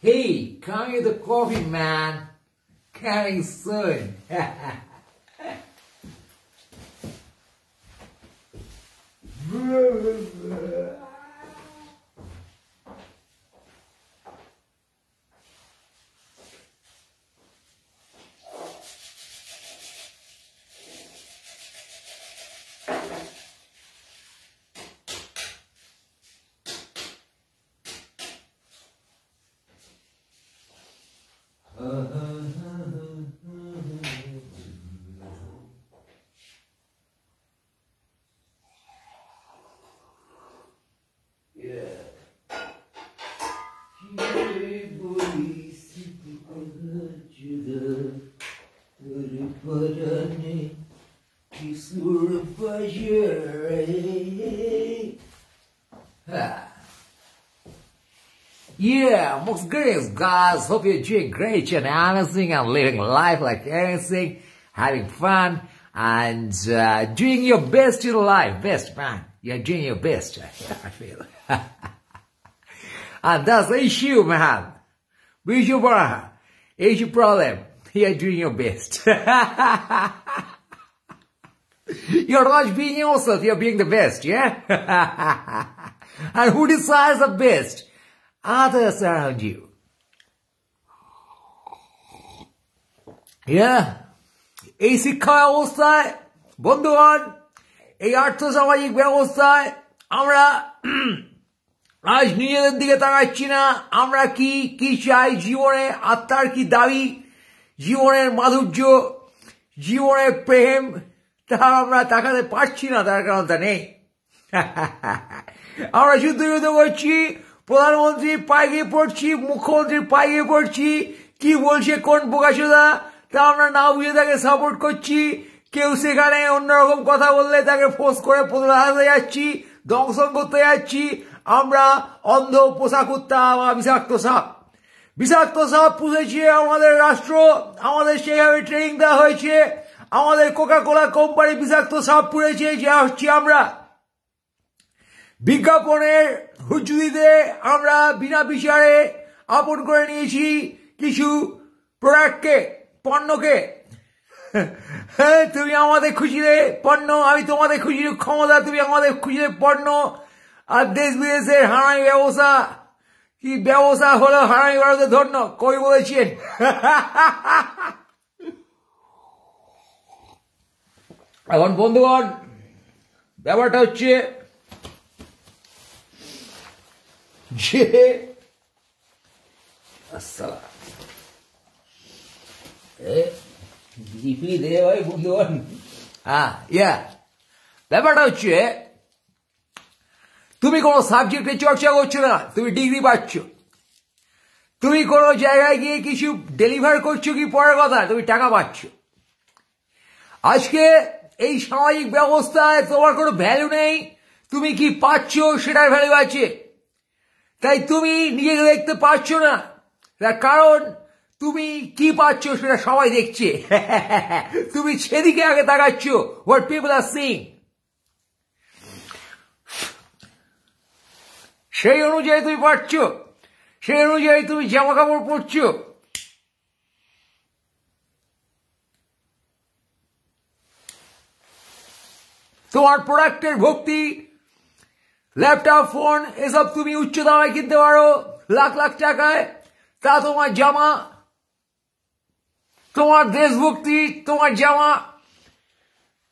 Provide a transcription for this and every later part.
Hey, come get the coffee, man. Coming soon. Yeah, most greetings, guys. Hope you're doing great and anything and living life like anything, having fun and doing your best in life. Best, man. You're doing your best, I feel. And that's the issue, man. Which your problem. You're doing your best. You're not being yourself, you're being the best, yeah? And who decides the best? Others around you. Yeah. এই শিক্ষা ব্যবস্থায় বন্ধুগণ, এই আর্থসামাজিক ব্যবস্থায় আমরা আজ নিজেদের দিকে তাকাচ্ছি না। আমরা কি চাই জীবনে, আত্মার কি দাবি, জীবনের মাধুর্য, জীবনের প্রেম, তা আমরা তাকাতে পারছি না, তার কারণটা নেই। আমরা যুদ্ধ করছি, প্রধানমন্ত্রীর পায়ে গিয়ে পড়ছি, মুখ্যমন্ত্রীর পায়ে গিয়ে পড়ছি, কি বলছে কোন বোকাচোদা তা আমরা না বুঝে তাকে সাপোর্ট করছি। কেউ সেখানে অন্যরকম কথা বললে তাকে ফোর্স করে প্রতিবাদ যাচ্ছি, দংশন করতে যাচ্ছি। আমরা অন্ধ পোষা কুত্তা বা বিষাক্ত সাপ পুষেছে আমাদের রাষ্ট্র, আমাদের সেইভাবে ট্রেনিং দেওয়া হয়েছে। আমাদের কোকা কোলা কোম্পানি বিষাক্ত সাপ পুড়েছে, যা হচ্ছে আমরা বিজ্ঞাপনের হুজুরিতে আমরা বিনা বিচারে আপন করে নিয়েছি কিছু প্রোডাক্টকে, পণ্যকে। তুমি আমাদের খুশিতে পণ্য, আমি তোমাদের খুশির ক্ষমতা, তুমি আমাদের খুশির পণ্য। আর দেশ বিদেশের হারামি ব্যবসা, কি ব্যবসা হলো হারামি ভারতে ধন্য, কই বলেছেন? এখন বন্ধুগণ, ব্যাপারটা হচ্ছে যে দে ভাই বন্ধুগণ। ব্যাপারটা হচ্ছে তুমি কোনো সাবজেক্টে চর্চা করছো না, তুমি ডিগ্রি পাচ্ছ। তুমি কোনো জায়গায় গিয়ে কিছু ডেলিভার করছো কি পরের কথা, তুমি টাকা পাচ্ছ। আজকে এই সামাজিক ব্যবস্থায় তোমার কোনো ভ্যালু নেই, তুমি কি পাচ্ছ সেটার ভ্যালু আছে। তাই তুমি নিজেকে দেখতে পাচ্ছ না, তার কারণ তুমি কি পাচ্ছ সেটা সবাই দেখছে। তুমি সেদিকে আগে তাকাচ্ছ, হোয়াট পিপল আর সিইং। সেই অনুযায়ী তুমি পাচ্ছ, সেই অনুযায়ী তুমি জামা কাপড় পরছ। তোমার প্রোডাক্টের ভক্তি, ল্যাপটপ, ফোন এসব তুমি উচ্চ দামে কিনতে পারো লাখ লাখ টাকায়। তা তোমার জামা, তোমার দেশভক্তি, তোমার জামা,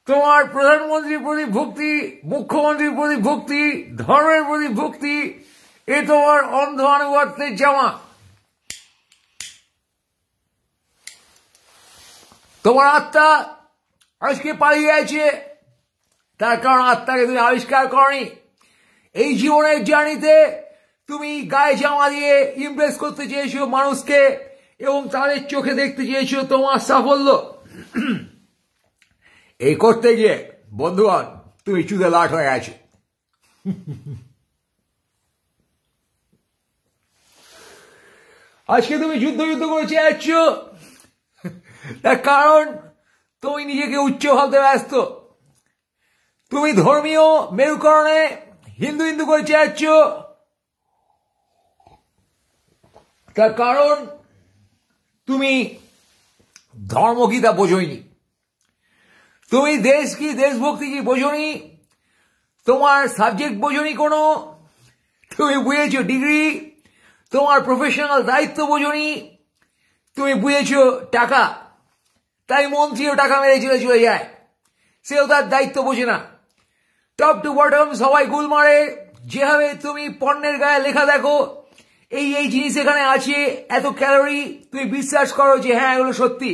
তোমার প্রধানমন্ত্রীর প্রতি ভক্তি, মুখ্যমন্ত্রীর প্রতি ভক্তি, ধর্মের প্রতি ভক্তি, এ তোমার অন্ধ আনুগত্যের জামা। তোমার আত্মা আজকে পালিয়ে আছে, তার কারণ আত্মাকে তুমি আবিষ্কার করনি। এই জীবনের জার্নিতে তুমি গায়ে জামা দিয়ে ইমপ্রেস করতে চেয়েছো মানুষকে এবং তাদের চোখে দেখতে চেয়েছো তোমার সাফল্য। এই করতে গিয়ে বন্ধুগণ তুমি চুদে লাট হয়ে গেছো। আজকে তুমি যুদ্ধ করে চেয়েছ, তার কারণ তুমি নিজেকে উচ্চ ভাবতে ব্যস্ত। তুমি ধর্মীয় মেরুকরণে হিন্দু করে চেয়েছ, তার কারণ তুমি ধর্ম কি তা বোঝোইনি, তুমি দেশ কি দেশভক্তি কি বোঝোনি, তোমার সাবজেক্ট বোঝোনি কোনো, তুমি বুঝেছো ডিগ্রি, তোমার প্রফেশনাল দায়িত্ব বোঝোনি, তুমি বুঝেছো টাকা, তাই মন্ত্রীও টাকা মেরে চলে যায়, সেও তার দায়িত্ব বোঝে না। টপ টু বটম সবাই গুল মারে। যেভাবে তুমি পণ্যের গায়ে লেখা দেখো এই জিনিস এখানে আছে, এত ক্যালোরি, তুমি বিশ্বাস করো যে হ্যাঁ এগুলো সত্যি।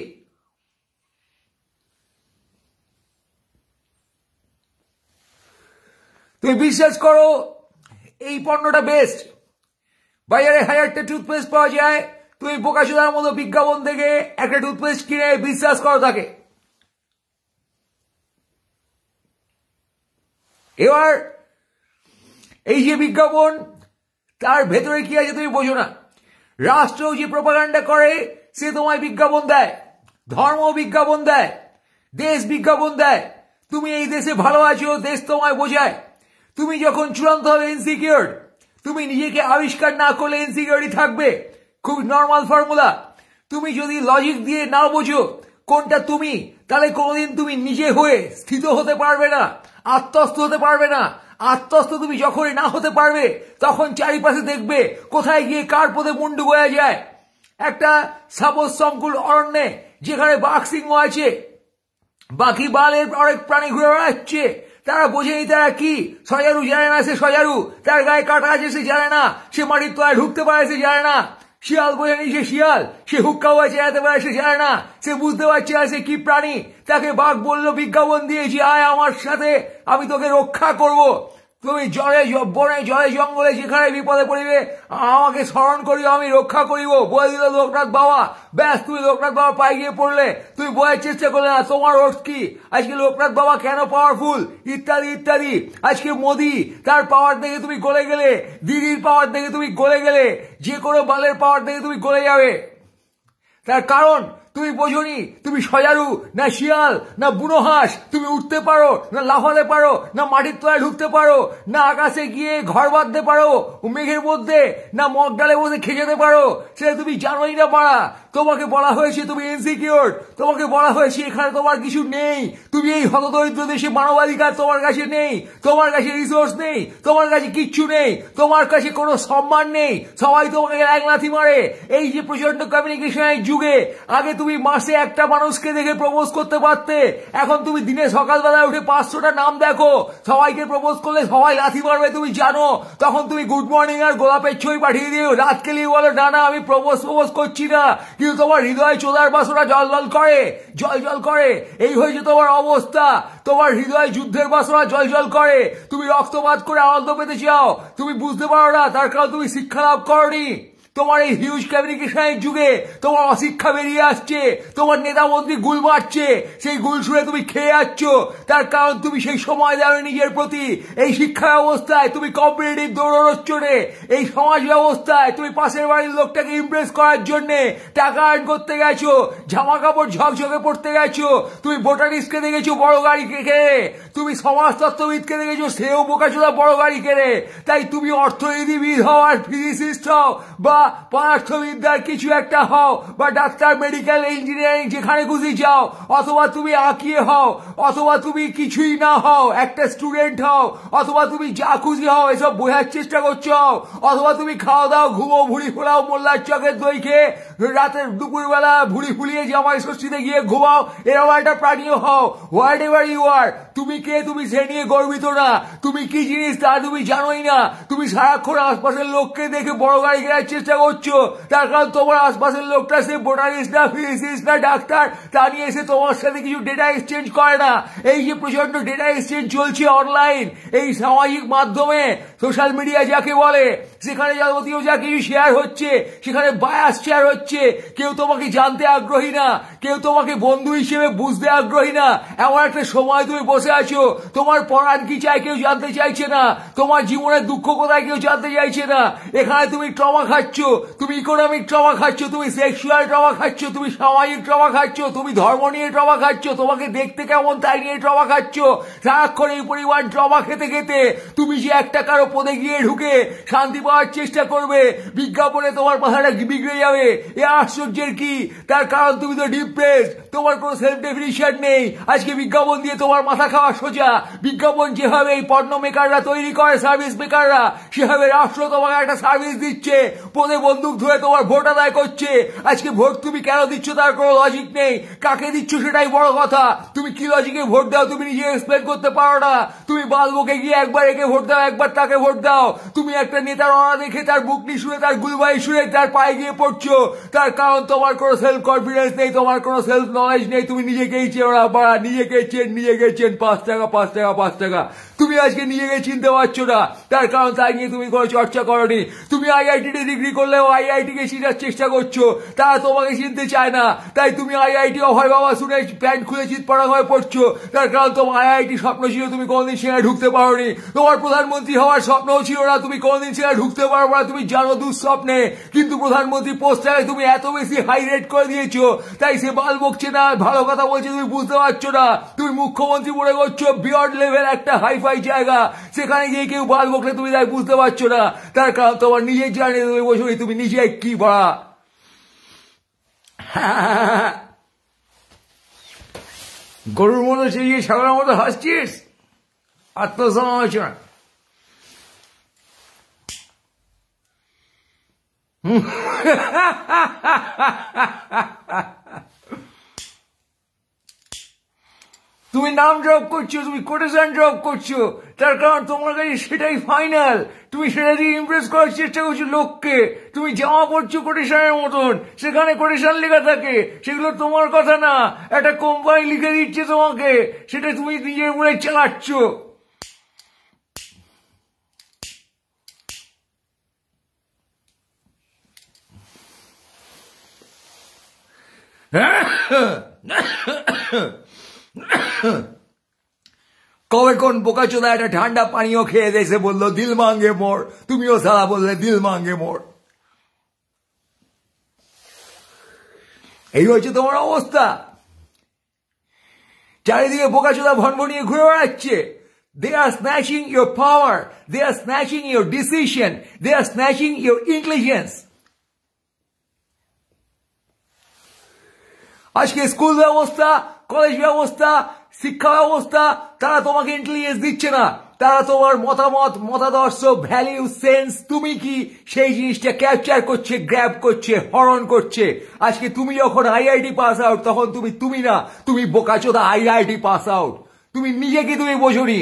তুমি বিশ্বাস করো এই পণ্যটা বেস্ট। বাজারে 1000টা টুথপেস্ট পাওয়া যায়, তুমি বোকাচোদার মতো বিজ্ঞাপন দেখে একটা টুথপেস্ট কিনে বিশ্বাস করো তাকে। এবার এই যে বিজ্ঞাপন, তার ভেতরে কি আছে তুমি বোঝো না। রাষ্ট্র যে প্রোপাগান্ডা করে সে তোমায় বিজ্ঞাপন দেয়, ধর্ম বিজ্ঞাপন দেয়, দেশ বিজ্ঞাপন দেয়। তুমি এই দেশে ভালো আছো, দেশ তোমায় বোঝায়। তুমি যখন চূড়ান্ত হবে ইনসিকিউর, তুমি নিজেকে আবিষ্কার না করলে ইনসিকিউরিটি থাকবে। খুব নর্মাল ফর্মুলা। তুমি যদি লজিক দিয়ে না বোঝো কোনটা তুমি, তাহলে কোনোদিন তুমি নিজে হয়ে স্থিত হতে পারবে না, আত্মস্থ হতে পারবে না। আত্মস্থ তুমি যখনই না হতে পারবে তখন চারিপাশে দেখবে কোথায় গিয়ে কার পথে মুন্ডু বয়া যায়। একটা সাপোজ সংকুল অরণ্যে যেখানে বাঘ সিংহ আছে, বাকি বালের অনেক প্রাণী ঘুরে বেড়াচ্ছে, তারা বোঝেনি তারা কি। সজারু জানে না সে সজারু, তার গায়ে কাটা আছে সে জানে না, সে মাটির তলায় ঢুকতে পারে সে জানে না। শিয়াল বোঝেনি সে শিয়াল, সে হুক্কা হয়ে চেরাতে পারে সে জানে না, সে বুঝতে পারছে না সে কি প্রাণী। তাকে বাঘ বললো বিজ্ঞাপন দিয়েছি, আয় আমার সাথে, আমি তোকে রক্ষা করব। তুমি জলে বনে জলে জঙ্গলে যেখানে বিপদে পড়িবে আমাকে স্মরণ করিও, আমি রক্ষা করিব, বলে দিল লোকনাথ বাবা। ব্যাস, তুমি লোকনাথ বাবা পায়ে গিয়ে পড়লে, তুমি বোঝার চেষ্টা করলে না তোমার অর্থ কি, আজকে লোকনাথ বাবা কেন পাওয়ারফুল, ইত্যাদি ইত্যাদি। আজকে মোদি তার পাওয়ার দেখে তুমি গলে গেলে, দিদির পাওয়ার দেখে তুমি গলে গেলে, যে কোনো বালের পাওয়ার দেখে তুমি গলে যাবে। তার কারণ তুমি বোঝনি, তুমি সজারু না শিয়াল না বুনো হাঁস, তুমি উঠতে পারো না, লাফাতে পারো না, মাটির তলায় ঢুকতে পারো না, আকাশে গিয়ে ঘর বাঁধতে পারো মেঘের মধ্যে, না মগ ডালে বসে খেয়ে যেতে পারো, সেটা তুমি জানোই না পারা। তোমাকে বলা হয়েছে তুমি ইনসিকিউর, তোমাকে বলা হয়েছে এখানে তোমার কিছু নেই, তুমি এই হতদরিদ্র দেশে মানবাধিকার তোমার কাছে নেই, তোমার কাছে রিসোর্স নেই, তোমার কাছে কিচ্ছু নেই, তোমার কাছে কোনো সম্মান নেই, সবাই তোমাকে এক লাথি মারে। এই যে প্রচন্ড কমিউনিকেশনের যুগে, আগে তুমি মাসে একটা মানুষকে দেখে প্রপোজ করতে পারতে, এখন তুমি দিনে সকালবেলায় উঠে 500টা নাম দেখো, সবাইকে প্রপোজ করলে সবাই লাথি মারবে তুমি জানো। তখন তুমি গুড মর্নিং আর গোলাপের ছবি পাঠিয়ে দিও, রাত খেলিয়ে বলো না না আমি প্রপোজ করছি না, কিন্তু তোমার হৃদয় চোদার বাসনা জল জল করে, জল জল করে। এই হয়েছে তোমার অবস্থা, তোমার হৃদয় যুদ্ধের বাসনা জল জল করে, তুমি রক্তপাত করে আনন্দ পেতে চাও, তুমি বুঝতে পারো না, তার কারণ তুমি শিক্ষা লাভ করনি। তোমার এই হিউজ কমিউনিকেশনের যুগে তোমার অশিক্ষা বেরিয়ে আসছে, তোমার নেতা মন্ত্রী গুল মারছে, সেই গুল শুনে তুমি খেয়ে যাচ্ছ, তার কারণ তুমি সেই সময় দেওয়া নিজের প্রতি। এই শিক্ষা ব্যবস্থায় তুমি কম্পিটিটিভ দৌড়চ্ছনে, এই সমাজ ব্যবস্থায় তুমি পাশের বাড়ির লোকটাকে ইমপ্রেস করার জন্য টাকা আর্ন করতে গেছো, জামা কাপড় ঝকঝকে পড়তে গেছো, তুমি বোটানিস্টকে দেখেছো বড় গাড়ি কেড়ে, তুমি সমাজতত্ত্ববিদকে দেখেছো সেও বোকাচোদা বড় গাড়ি কেড়ে। তাই তুমি অর্থনীতিবিদ হও আর ফিজিসিস্ট হও বা পদার্থবিদ্যার কিছু একটা হও বা ডাক্তার মেডিকেল ইঞ্জিনিয়ারিং যেখানে খুশি যাও, অথবা তুমি আঁকিয়ে হও, অথবা তুমি কিছুই না হও একটা স্টুডেন্ট হও, অথবা তুমি যা খুশি হও এসব বোঝার চেষ্টা করছো, অথবা তুমি খাওয়া দাও ঘুমো ভুড়ি ফোলাও মোল্লার চকের দই খেয়ে রাতের দুপুরবেলা ভুড়ি ফুলিয়ে জামাই ষষ্ঠীতে গিয়ে ঘুমাও, এরকম একটা প্রাণীও হও। হোয়াট এভার ইউ আর, তুমি কে তুমি সে নিয়ে গর্বিত না, তুমি কি জিনিস তা তুমি জানোই না। তুমি সারাক্ষণ আশপাশের লোককে দেখে বড় গাড়ি কেনার চেষ্টা করছো, তার কারণ তোমার আশপাশের লোকটা সে বোটানিস্ট না ফিজিসিস্ট না ডাক্তার, তা নিয়ে এসে তোমার সাথে কিছু ডেটা এক্সচেঞ্জ করে না। এই যে প্রচন্ড ডেটা এক্সচেঞ্জ চলছে অনলাইন, এই সামাজিক মাধ্যমে সোশ্যাল মিডিয়া যাকে বলে, সেখানে যাবতীয় যা কিছু শেয়ার হচ্ছে সেখানে বায়াস শেয়ার হচ্ছে। কেউ তোমাকে জানতে আগ্রহী না, কেউ তোমাকে বন্ধু হিসেবে বুঝতে আগ্রহী না। এমন একটা সময় তুমি বসে আছো, তোমার পড়ার কি চাই কেউ জানতে চাইছে না, তোমার জীবনের দুঃখ কোথায় কেউ জানতে চাইছে না। এখানে তুমি ট্রমা খাচ্ছ, তুমি ইকোনমিক ট্রমা খাচ্ছ, তুমি সেক্সুয়াল ট্রমা খাচ্ছ, তুমি সামাজিক ট্রমা খাচ্ছ, তুমি ধর্ম নিয়ে ট্রমা খাচ্ছ, তোমাকে দেখতে কেমন তাই নিয়ে ট্রমা খাচ্ছ। সারাক্ষণ এই পরিমাণ ট্রমা খেতে খেতে তুমি যে একটা কারো পদে গিয়ে ঢুকে শান্তি পাওয়ার চেষ্টা করবে, বিজ্ঞাপনে তোমার মাথাটা বিগড়ে যাবে। এ আশ্চর্যের কি? তার কারণ তুমি তো ডিপ্রেসড, তোমার কোনো সেলফ ডেফিনিশন নেই। আজকে বিজ্ঞাপন দিয়ে তোমার মাথা খাওয়া সোজা। বিজ্ঞাপন যেভাবে এই পণ্য মেকাররা তৈরি করে, সার্ভিস মেকাররা, সেভাবে রাষ্ট্র তোমাকে একটা সার্ভিস দিচ্ছে, পদে বন্দুক ধরে তোমার ভোট আদায় করছে। আজকে ভোট তুমি কেন দিচ্ছ তার কোনো লজিক নেই, কাকে দিচ্ছ সেটাই বড় কথা। তুমি কি লজিকে ভোট দাও তুমি নিজে এক্সপ্লেন করতে পারো না। তুমি বালবোকে গিয়ে একবার একে ভোট দাও, একবার তাকে ভোট দাও। তুমি একটা নেতার অনা দেখে, তার বুকনি শুনে, তার গুলবাই শুনে তার পায়ে গিয়ে পড়ছো। তার কারণ তোমার কোনো সেলফ কনফিডেন্স নেই, তোমার কোনো সেলফ নলেজ নেই। তুমি নিজেকেই চেনো না, বাড়া নিজেকে চেন 5 টাকা 5 টাকা 5 টাকা। তুমি আজকে নিজেকে চিনতে পারছো না, তার কারণ তাই নিয়ে তুমি কোনো চর্চা করনি। তুমি আইআইটি ডিগ্রি করলেও আইআইটি কে চিনার চেষ্টা করছো, তারা তোমাকে চিনতে চায় না। তাই তুমি আইআইটি অভয় বাবা শুনে প্যান্ট খুলে চিৎপড়া হয়ে পড়ছো। তার কারণ তোমার আইআইটি স্বপ্ন ছিল, তুমি কোনোদিন সেখানে ঢুকতে পারোনি। তোমার প্রধানমন্ত্রী হওয়ার স্বপ্নও ছিল না, তুমি কোনোদিন সেখানে ঢুকতে পারবো না, তুমি জানো দুঃস্বপ্নে। কিন্তু প্রধানমন্ত্রী পোস্টটাকে তুমি এত বেশি হাই রেট করে দিয়েছো, তাই সে বাল বকছে না, ভালো কথা বলছে, তুমি বুঝতে পারছো না। তুমি মুখ্যমন্ত্রী মনে করছো বিয়ন্ড লেভেল একটা হাইফাই জায়গা, সেখানে গিয়ে কেউ বাল বকলে তুমি তাই বুঝতে পারছো না। তার কারণ তোমার নিজের জানে তুমি বসে তুমি নিজে কি বড়া। গরুর মতো সেই ছাগলের মতো হাসছিস, আত্মসমালোচনা। তুমি নাম ড্রপ করছো, তুমি কোটেশন ড্রপ করছো, তার কারণ তোমার কাছে সেটাই ফাইনাল। তুমি সেটা দিয়ে ইমপ্রেস করার চেষ্টা করছো লোককে। তুমি জামা পড়ছো কোটেশনের মতন, সেখানে কোটেশন লেখা থাকে, সেগুলো তোমার কথা না, একটা কোম্পানি লিখে দিচ্ছে তোমাকে, সেটা তুমি নিজের বলে চালাচ্ছ। কবে কোন বোকাচোদা একটা ঠান্ডা পানীয় খেয়ে দেশে বললো দিল মাঙ্গে মোর, তুমিও সারা বললে দিল মাঙ্গে মোর। এই হচ্ছে তোমার অবস্থা। চারিদিকে বোকাচোদা ভনভনিয়ে ঘুরে বেড়াচ্ছে। They are snatching your power, they are snatching your decision, they are snatching your intelligence. আজকে স্কুল ব্যবস্থা, কলেজ ব্যবস্থা, শিক্ষা ব্যবস্থা, তারা তোমাকে ইন্টেলিজেন্স দিচ্ছে না, তারা তোমার মতামত, মতাদর্শ, ভ্যালিউ, সেন্স, তুমি কি সেই জিনিসটা ক্যাপচার করছে, গ্র্যাব করছে, হরণ করছে। আজকে তুমি যখন আইআইটি পাস আউট, তখন তুমি না, তুমি বোকাচোদা আইআইটি পাস আউট। তুমি নিজেকে তুমি বোঝোনি।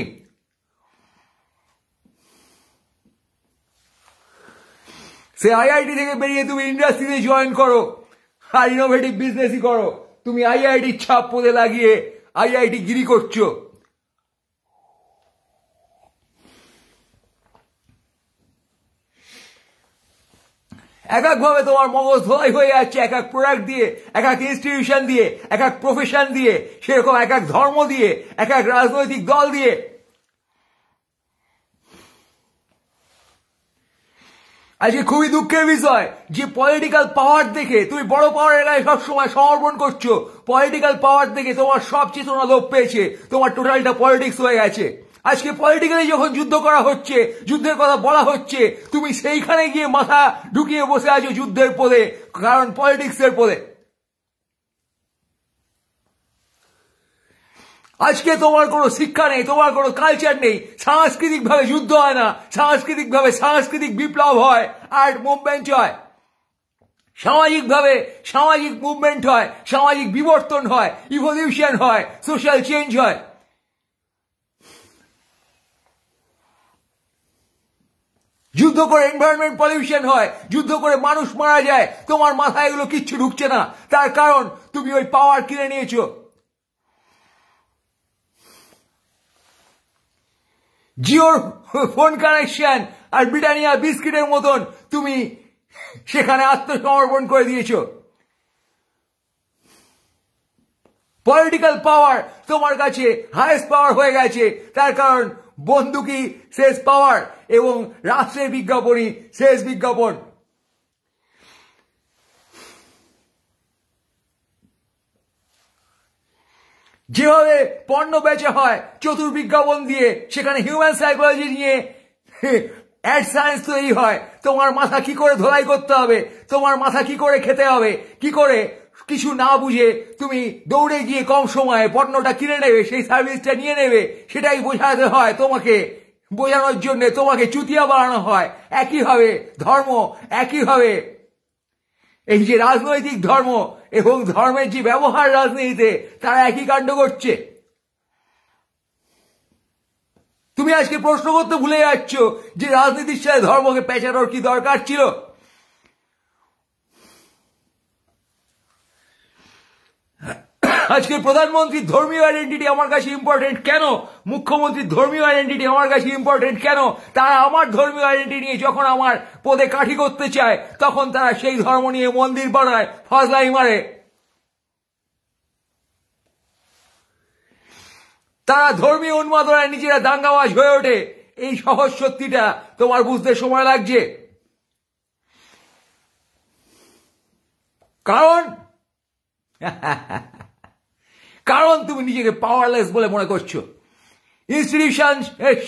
সে আইআইটি থেকে বেরিয়ে তুমি ইন্ডাস্ট্রিতে জয়েন করো আর ইনোভেটিভ বিজনেসই করো। তুমি আইআইটির ছাপ পদে লাগিয়ে আইআইটি গিরি করছো। এক একভাবে তোমার মগজ ধোলাই হয়ে যাচ্ছে, এক এক প্রোডাক্ট দিয়ে, এক এক ইনস্টিটিউশন দিয়ে, এক এক প্রফেশন দিয়ে, সেরকম এক এক ধর্ম দিয়ে, এক এক রাজনৈতিক দল দিয়ে। আজকে খুবই দুঃখের বিষয় যে পলিটিক্যাল পাওয়ার দেখে তুমি বড় পাওয়ারের গায়ে সবসময় সমর্পণ করছো। পলিটিক্যাল পাওয়ার দেখে তোমার সব চেতনা লোপ পেয়েছে, তোমার টোটালটা পলিটিক্স হয়ে গেছে। আজকে পলিটিক্যালি যখন যুদ্ধ করা হচ্ছে, যুদ্ধের কথা বলা হচ্ছে, তুমি সেইখানে গিয়ে মাথা ঢুকিয়ে বসে আছো যুদ্ধের পদে, কারণ পলিটিক্সের পদে। আজকে তোমার কোনো শিক্ষা নেই, তোমার কোনো কালচার নেই। সাংস্কৃতিক ভাবে যুদ্ধ হয় না, সাংস্কৃতিক ভাবে সাংস্কৃতিক বিপ্লব হয়, আর্ট মুভমেন্ট হয়, সামাজিক ভাবে সামাজিক মুভমেন্ট হয়, সামাজিক বিবর্তন হয়, ইভলিউশন হয়, সোশ্যাল চেঞ্জ হয়। যুদ্ধ করে এনভায়রনমেন্ট পলিউশন হয়, যুদ্ধ করে মানুষ মারা যায়। তোমার মাথায় এগুলো কিচ্ছু ঢুকছে না, তার কারণ তুমি ওই পাওয়ার কিনে নিয়েছো। জিওর ফোন কানেকশন আর ব্রিটানিয়া বিস্কিটের মতন তুমি সেখানে আত্মসমর্পণ করে দিয়েছো। পলিটিক্যাল পাওয়ার তোমার কাছে হাইয়েস্ট পাওয়ার হয়ে গেছে, তার কারণ বন্দুকই শেষ পাওয়ার এবং রাষ্ট্রের বিজ্ঞাপনই শেষ বিজ্ঞাপন। যেভাবে পণ্য বেচা হয় চতুর বিজ্ঞাপন দিয়ে, সেখানে হিউম্যান সাইকোলজি নিয়ে অ্যাড সায়েন্স তো এই হয়, তোমার মাথা কি করে ধোলাই করতে হবে, তোমার মাথা কি করে খেতে হবে, কি করে কিছু না বুঝে তুমি দৌড়ে গিয়ে কম সময়ে পণ্যটা কিনে নেবে, সেই সার্ভিসটা নিয়ে নেবে, সেটাই বোঝাতে হয় তোমাকে। বোঝানোর জন্য তোমাকে চুতিয়া বানানো হয়। একইভাবে ধর্ম, একইভাবে এই যে রাজনৈতিক ধর্ম এবং ধর্মের যে ব্যবহার রাজনীতিতে, তারা একই কাণ্ড করছে। তুমি আজকে প্রশ্ন করতে ভুলে যাচ্ছ যে রাজনীতির সাথে ধর্মকে পেঁচানোর কি দরকার ছিল। আজকে প্রধানমন্ত্রীর ধর্মীয় আইডেন্টিটি আমার কাছে ইম্পর্টেন্ট কেন, মুখ্যমন্ত্রীর ধর্মীয় আইডেন্টিটি আমার কাছে ইম্পর্টেন্ট কেন? তারা আমার ধর্মীয় আইডেন্টিটি নিয়ে যখন আমার পদে কাঠি করতে চায়, তখন তারা সেই ধর্ম নিয়ে মন্দির বানায়, ফজলাই মারে। তারা ধর্মীয় উন্মাদনায় নিজেরা দাঙ্গাবাজ হয়ে ওঠে। এই সহজ সত্যিটা তোমার বুঝতে সময় লাগছে, কারণ তুমি নিজেকে পাওয়ারলেস বলে মনে করছো। ইনস্টিটিউশন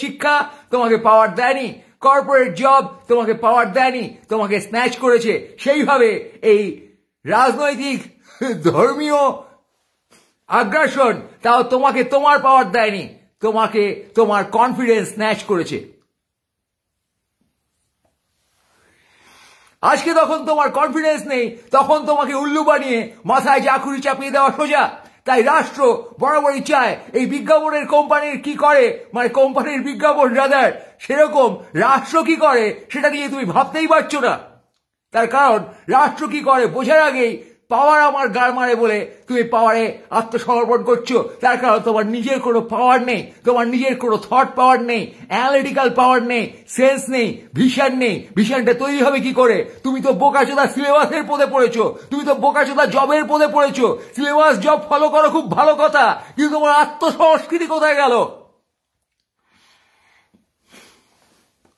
শিক্ষা তোমাকে পাওয়ার দেয়নি, কর্পোরেট জব তোমাকে পাওয়ার দেয়নি, তোমাকে স্ন্যাচ করেছে। সেইভাবে এই রাজনৈতিক ধর্মীয় আগ্রাসন তাও তোমাকে তোমার পাওয়ার দেয়নি, তোমাকে তোমার কনফিডেন্স স্ন্যাচ করেছে। আজকে তখন তোমার কনফিডেন্স নেই, তখন তোমাকে উল্লু বানিয়ে মাথায় চাকুরি চাপিয়ে দেওয়া সোজা। তাই রাষ্ট্র বরাবরই চায় এই বিজ্ঞাপনের কোম্পানির কি করে, মানে কোম্পানির বিজ্ঞাপন রাদার, সেরকম রাষ্ট্র কি করে সেটা নিয়ে তুমি ভাবতেই পারছো না। তার কারণ রাষ্ট্র কি করে বোঝার আগেই পাওয়ার আমার গাড় মারে বলে তুমি পাওয়ারে আত্মসমর্পণ করছো। তার কারণ তোমার নিজের কোনো পাওয়ার নেই, তোমার নিজের কোনো থট পাওয়ার নেই, অ্যানালিটিক্যাল পাওয়ার নেই, সেন্স নেই, ভিশন নেই। ভিশনটা তৈরি হবে কি করে? তুমি তো বোকাচোদা সিলেবাসের পদে পড়েছো, তুমি তো বোকাচোদা জবের পদে পড়েছো। সিলেবাস জব ফলো করো, খুব ভালো কথা, কিন্তু তোমার আত্মসংস্কৃতি কোথায় গেল?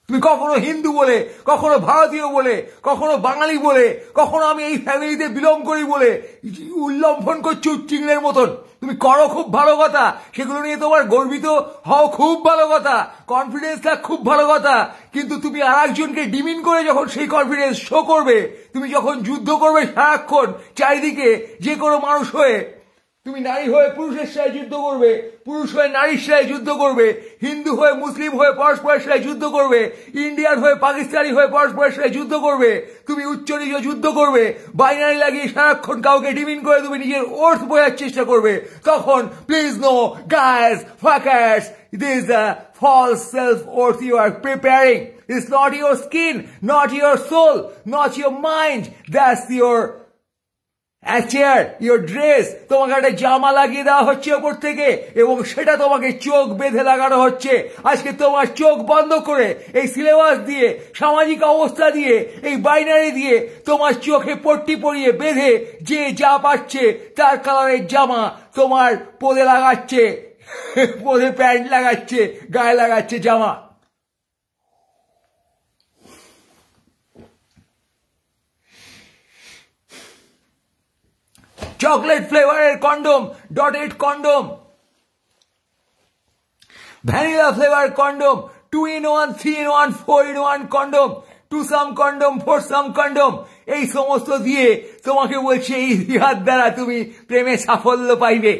তুমি কখনো হিন্দু বলে, কখনো ভারতীয় বলে, কখনো বাঙালি বলে, কখনো আমি এই ফ্যামিলিতে বিলং করি বলে উল্লম্ফন করছো চিংড়ের মতন। তুমি করো, খুব ভালো কথা, সেগুলো নিয়ে তোমার গর্বিত হও, খুব ভালো কথা, কনফিডেন্স থাক, খুব ভালো কথা। কিন্তু তুমি আর একজনকে ডিমিন করে যখন সেই কনফিডেন্স শো করবে, তুমি যখন যুদ্ধ করবে সারাক্ষণ চারিদিকে যে কোনো মানুষ হয়ে, তুমি নারী হয়ে পুরুষের সাথে যুদ্ধ করবে, পুরুষ হয়ে নারীর সাথে যুদ্ধ করবে, হিন্দু হয়ে মুসলিম হয়ে পরস্পরের সাথে যুদ্ধ করবে, ইন্ডিয়ান হয়ে পাকিস্তানি হয়ে পরস্পরের সাথে যুদ্ধ করবে, তুমি উচ্চ নিচ যুদ্ধ করবে, বাইনারি লাগিয়ে সারাক্ষণ কাউকে ডিমিন করে তুমি নিজের ওর্থ বোঝার চেষ্টা করবে। তখন please no guys, fuckers, this is a false self-worth you are preparing. It's not your skin, not your soul, not your mind. That's your chair, your dress. তোমাকে একটা জামা লাগিয়ে দেওয়া হচ্ছে ওপর থেকে, এবং সেটা তোমাকে চোখ বেঁধে লাগানো হচ্ছে। আজকে তোমার চোখ বন্ধ করে এই সিলেবাস দিয়ে, সামাজিক অবস্থা দিয়ে, এই বাইনারি দিয়ে তোমার চোখে পট্টি পরিয়ে বেঁধে যে যা পাচ্ছে তার কালারের জামা তোমার পদে লাগাচ্ছে, পদে প্যান্ট লাগাচ্ছে, গায়ে লাগাচ্ছে জামা। চকলেট ফ্লেভারের condom, dotted condom, vanilla flavour condom, 2-in-1, 3-in-1, 4-in-1 condom, 2-some condom, 4-some condom, এই সমস্ত দিয়ে তোমাকে বলছে এই হাত দ্বারা তুমি প্রেমে সাফল্য পাইবে।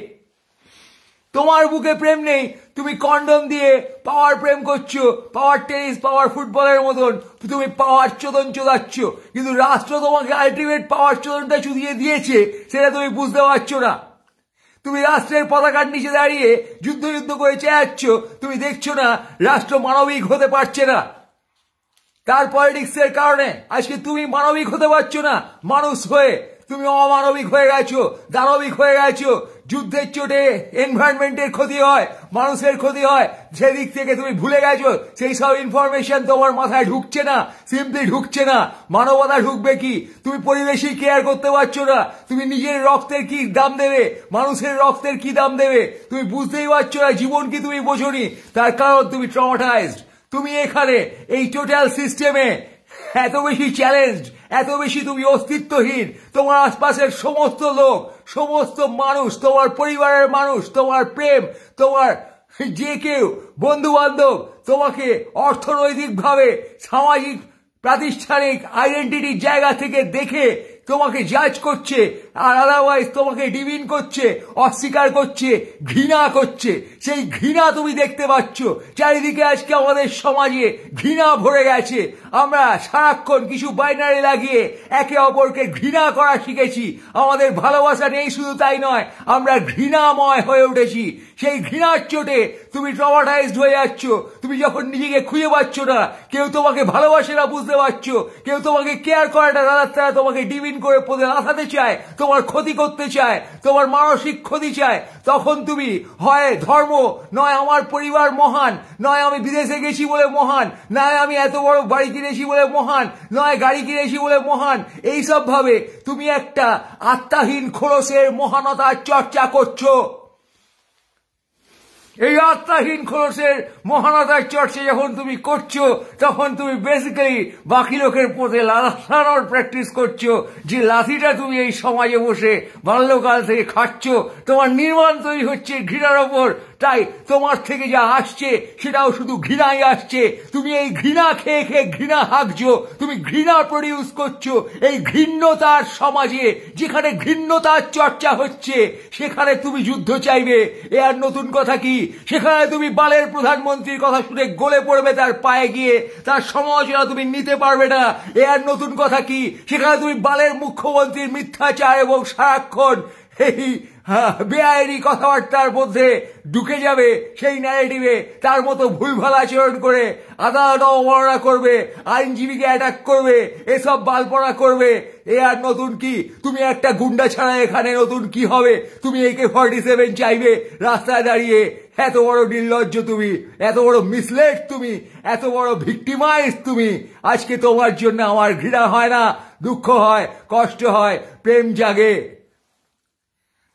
তোমার বুকে প্রেম নেই, তুমি কন্ডম দিয়ে পাওয়ার প্রেম করছো, পাওয়ার টেনিস, পাওয়ার ফুটবলের মতন তুমি পাওয়ার চোদন চোদাচ্ছ। কিন্তু রাষ্ট্র তোমাকে আলটিমেট পাওয়ার চোদনটা চুদিয়ে দিয়েছে, সেটা তুমি বুঝতে পারছো না। তুমি রাষ্ট্রের পতাকার নিচে দাঁড়িয়ে যুদ্ধ করে চেয়াচ্ছ, তুমি দেখছো না রাষ্ট্র মানবিক হতে পারছে না। তার পলিটিক্সের কারণে আজকে তুমি মানবিক হতে পারছো না। মানুষ হয়ে তুমি অমানবিক হয়ে গেছো, দানবিক হয়ে গেছো। যুদ্ধের চোটে এনভায়রনমেন্টের ক্ষতি হয়, মানুষের ক্ষতি হয়, সেদিক থেকে তুমি ভুলে গেছো। সেই সব ইনফরমেশন তোমার মাথায় ঢুকছে না, সিম্পলি ঢুকছে না। মানবতা ঢুকবে কি? তুমি পরিবেশই কেয়ার করতে পারছো না। তুমি নিজের রক্তের কি দাম দেবে, মানুষের রক্তের কি দাম দেবে তুমি বুঝতেই পারছো না। জীবন কি তুমি বোঝোনি, তার কারণ তুমি ট্রমাটাইজড। তুমি এখানে এই টোটাল সিস্টেমে এত বেশি চ্যালেঞ্জড, এত বেশি তুমি অস্তিত্বহীন। তোমার আশপাশের সমস্ত লোক, সমস্ত মানুষ, তোমার পরিবারের মানুষ, তোমার প্রেম, তোমার যে কেউ, বন্ধু বান্ধব, তোমাকে অর্থনৈতিকভাবে সামাজিক প্রাতিষ্ঠানিক আইডেন্টিটির জায়গা থেকে দেখে তোমাকে জাজ করছে, আর আদারওয়াইজ তোমাকে ডিমিন করছে, অস্বীকার করছে, ঘৃণা করছে। সেই ঘৃণা তুমি দেখতে পাচ্ছ চারিদিকে। আজকে আমাদের সমাজে ঘৃণা ভরে গেছে। আমরা সারাক্ষণ কিছু বাইনারি লাগিয়ে একে অপরকে ঘৃণা করা শিখেছি। আমাদের ভালোবাসা নেই, শুধু তাই নয়, আমরা ঘৃণাময় হয়ে উঠেছি। সেই ঘৃণার চোটে তুমি ট্রমাটাইজড হয়ে যাচ্ছ। তুমি যখন নিজেকে খুঁজে পাচ্ছ না, কেউ তোমাকে ভালোবাসে না বুঝতে পারছো, কেউ তোমাকে কেয়ার করে না, তারা তোমাকে ডিমিন করে পদে লাফাতে চায়, তোমার ক্ষতি করতে চায়, তোমার মানসিক ক্ষতি চায়, তখন তুমি হয় ধর্ম, নয় আমার পরিবার মহান, নয় আমি বিদেশে গেছি বলে মহান, নয় আমি এত বড় বাড়ি কিনেছি বলে মহান, নয় গাড়ি কিনেছি বলে মহান, এইসব ভাবে তুমি একটা আত্মাহীন খোলসের মহানতার চর্চা করছো। এই আত্মাহীন খোলসের মহানতার চর্চা যখন তুমি করছো, তখন তুমি বেসিক্যালি বাকি লোকের পথে লাথানোর প্র্যাকটিস করছো। যে লাথিটা তুমি এই সমাজে বসে বাল্যকাল থেকে খাচ্ছ, তোমার নির্মাণ তৈরি হচ্ছে ঘৃণার ওপর। তাই তোমার থেকে যা আসছে সেটাও শুধু ঘৃণাই আসছে। তুমি এই ঘৃণা খেয়ে খেয়ে ঘৃণা হাঁকছো, তুমি ঘৃণা প্রডিউস করছো। এই ঘৃণ্যতার সমাজে, যেখানে ঘৃণ্যতার চর্চা হচ্ছে, সেখানে তুমি যুদ্ধ চাইবে, এ আর নতুন কথা কি? সেখানে তুমি বালের প্রধানমন্ত্রীর কথা শুনে গলে পড়বে তার পায়ে গিয়ে, তার সমালোচনা তুমি নিতে পারবে না, এ আর নতুন কথা কি? সেখানে তুমি বালের মুখ্যমন্ত্রীর মিথ্যাচার এবং সারাক্ষণ এই বেআইনি কথাবার্তার মধ্যে ঢুকে যাবে, সেই ন্যারেটিভে তার মতো ভুলভাল আচরণ করে আদালত অবমাননা করবে, আইনজীবীকে অ্যাটাক করবে, এসব বালপনা করবে। এ আর নতুন কি? তুমি একটা গুন্ডা ছাড়া এখানে নতুন কি হবে? তুমি AK-47 চাইবে রাস্তায় দাঁড়িয়ে। এত বড় নির্লজ্জ তুমি, এত বড় মিসলেড তুমি, এত বড় ভিক্টিমাইজ তুমি। আজকে তোমার জন্য আমার ঘৃণা হয় না, দুঃখ হয়, কষ্ট হয়, প্রেম জাগে।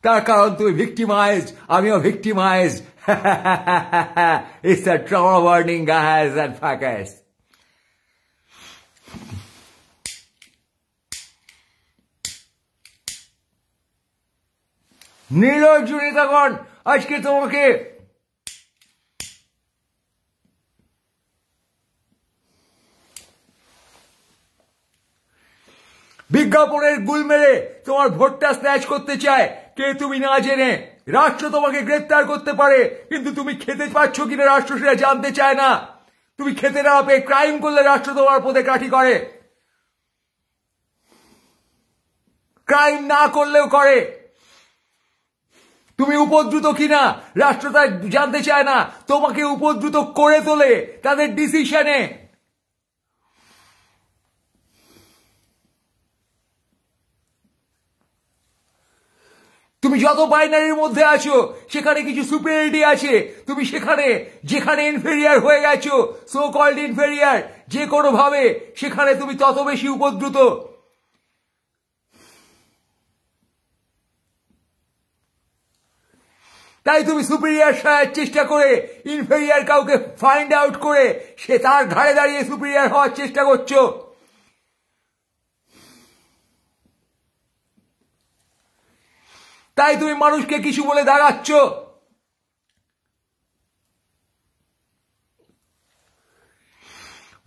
তার কারণ তুমি ভিক্টিমাইজড, আমিও victimised. It's a trauma warning, guys and fuckers. নির্লজ্জ নেতাগণ, আজকে তোমাকে বিজ্ঞাপনের গুল মেরে তোমার ভোটটা স্ন্যাচ করতে চায় কে তুমি না জেনে। রাষ্ট্র তোমাকে গ্রেপ্তার করতে পারে, কিন্তু তুমি খেতে পাচ্ছ কিনা রাষ্ট্র সেটা জানতে চায় না। তুমি খেতে না পেয়ে ক্রাইম করলে রাষ্ট্র তোমার পথে কাঠি করে, ক্রাইম না করলেও করে। তুমি উপদ্রুত কিনা রাষ্ট্র তা জানতে চায় না, তোমাকে উপদ্রুত করে তোলে তাদের ডিসিশনে। তুমি যত বাইনারির মধ্যে আছো, সেখানে কিছু সুপিরিয়রিটি আছে। তুমি সেখানে যেখানে ইনফেরিয়ার হয়ে গেছো, সো কল্ড ইনফেরিয়ার, যে কোনো ভাবে সেখানে তুমি তত বেশি উপদ্রুত। তাই তুমি সুপিরিয়ার সারার চেষ্টা করে ইনফেরিয়ার কাউকে ফাইন্ড আউট করে সে তার ঘাড়ে দাঁড়িয়ে সুপিরিয়ার হওয়ার চেষ্টা করছো। তাই তুমি মানুষকে কিছু বলে দাঁড়াচ্ছ।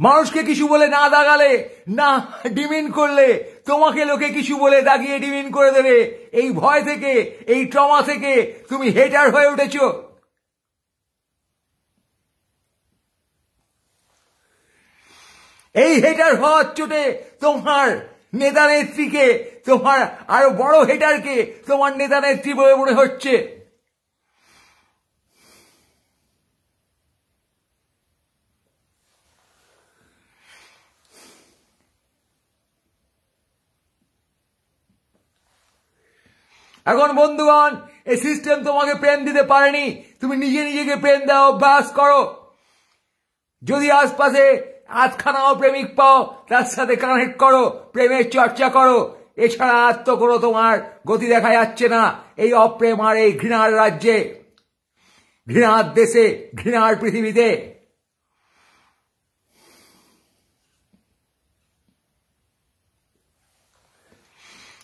মানুষকে কিছু বলে না দাগালে, না ডিমিন করলে, তোমাকে লোকে কিছু বলে দাগিয়ে ডিমিন করে দেবে। এই ভয় থেকে, এই ট্রমা থেকে তুমি হেটার হয়ে উঠেছ। এই হেটার হওয়ার চোটে তোমার নেতা নেত্রীকে, তোমার আরো বড় হেটারকে তোমার নেতা নেত্রী বলে মনে হচ্ছে। এখন বন্ধুগণ, এই সিস্টেম তোমাকে পেন দিতে পারেনি, তুমি নিজে নিজেকে পেন দেওয়া অভ্যাস করো। যদি আশপাশে আধখানাও প্রেমিক পাও, তার সাথে কানেক্ট করো, প্রেমের চর্চা করো। এছাড়া আর তো কোনো তোমার গতি দেখা যাচ্ছে না এই অপ্রেম আর এই ঘৃণার রাজ্যে, ঘৃণার দেশে, ঘৃণার পৃথিবীতে।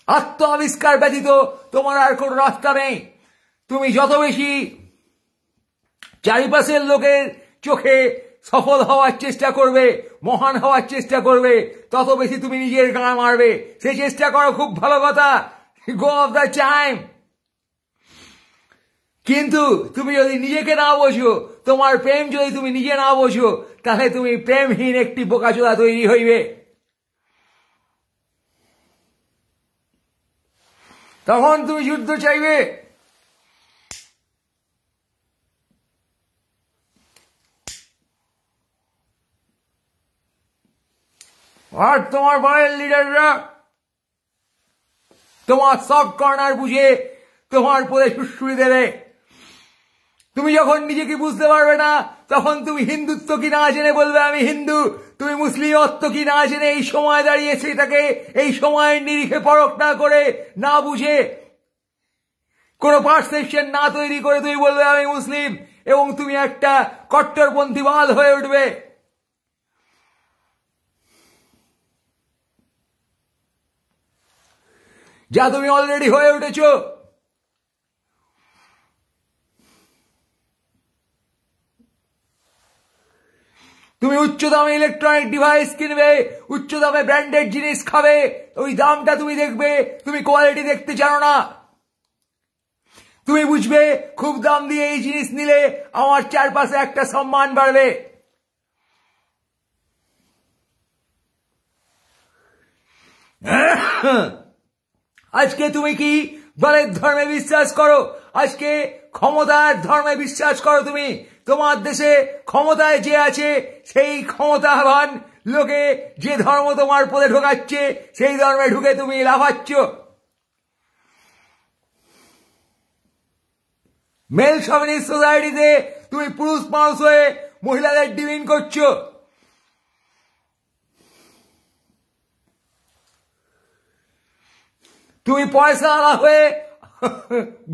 আত্ম আবিষ্কার ব্যতীত তোমার আর কোনো রাস্তা নেই। তুমি যত বেশি চারিপাশের লোকের চোখে সফল হওয়ার চেষ্টা করবে, মহান হওয়ার চেষ্টা করবে, তত বেশি তুমি নিজের গান মারবে। সেই চেষ্টা করো, খুব ভালো কথা, গো অফ দ্য টাইম। কিন্তু তুমি যদি নিজেকে না বোঝো, তোমার প্রেম যদি তুমি নিজে না বোঝো, তাহলে তুমি প্রেমহীন একটি বোকাচোদা তৈরি হইবে। তখন তুমি যুদ্ধ চাইবে। আর তোমার বাড়ির লিডাররা তোমার সফট কর্নার বুঝে তোমার পদে সুশ্রুতি দেবে। তুমি যখন নিজেকে বুঝতে পারবে না, তখন তুমি হিন্দুত্ব কি না জেনে বলবে আমি হিন্দু, তুমি মুসলিমত্ব কি না জেনে এই সময় দাঁড়িয়ে সেটাকে এই সময়ের নিরিখে পরখ না করে, না বুঝে, কোনো পারসেপশন না তৈরি করে তুমি বলবে আমি মুসলিম, এবং তুমি একটা কট্টরপন্থীবাদ হয়ে উঠবে। যা তুমি অলরেডি হয়ে উঠেছো। তুমি উচ্চ দামে ইলেকট্রনিক ডিভাইস কিনবে, উচ্চ দামে ব্র্যান্ডেড জিনিস খাবে, ওই দামটা তুমি দেখবে, তুমি কোয়ালিটি দেখতে জানো না। তুমি বুঝবে খুব দাম দিয়ে এই জিনিস নিলে আমার চারপাশে একটা সম্মান বাড়বে। আজকে তুমি কি বলের ধর্মে বিশ্বাস করো? আজকে ক্ষমতার ধর্মে বিশ্বাস করো তুমি? তোমার দেশে ক্ষমতায় যে আছে সেই ক্ষমতাবান লোকে যে ধর্ম তোমার পদে ঢোকাচ্ছে, সেই ধর্মে ঢুকে তুমি লাফাচ্ছ। মেল শভিনিস্ট সোসাইটিতে তুমি পুরুষ মানুষ হয়ে মহিলাদের ডিমিন করছো। তুমি পয়সা আলা হয়ে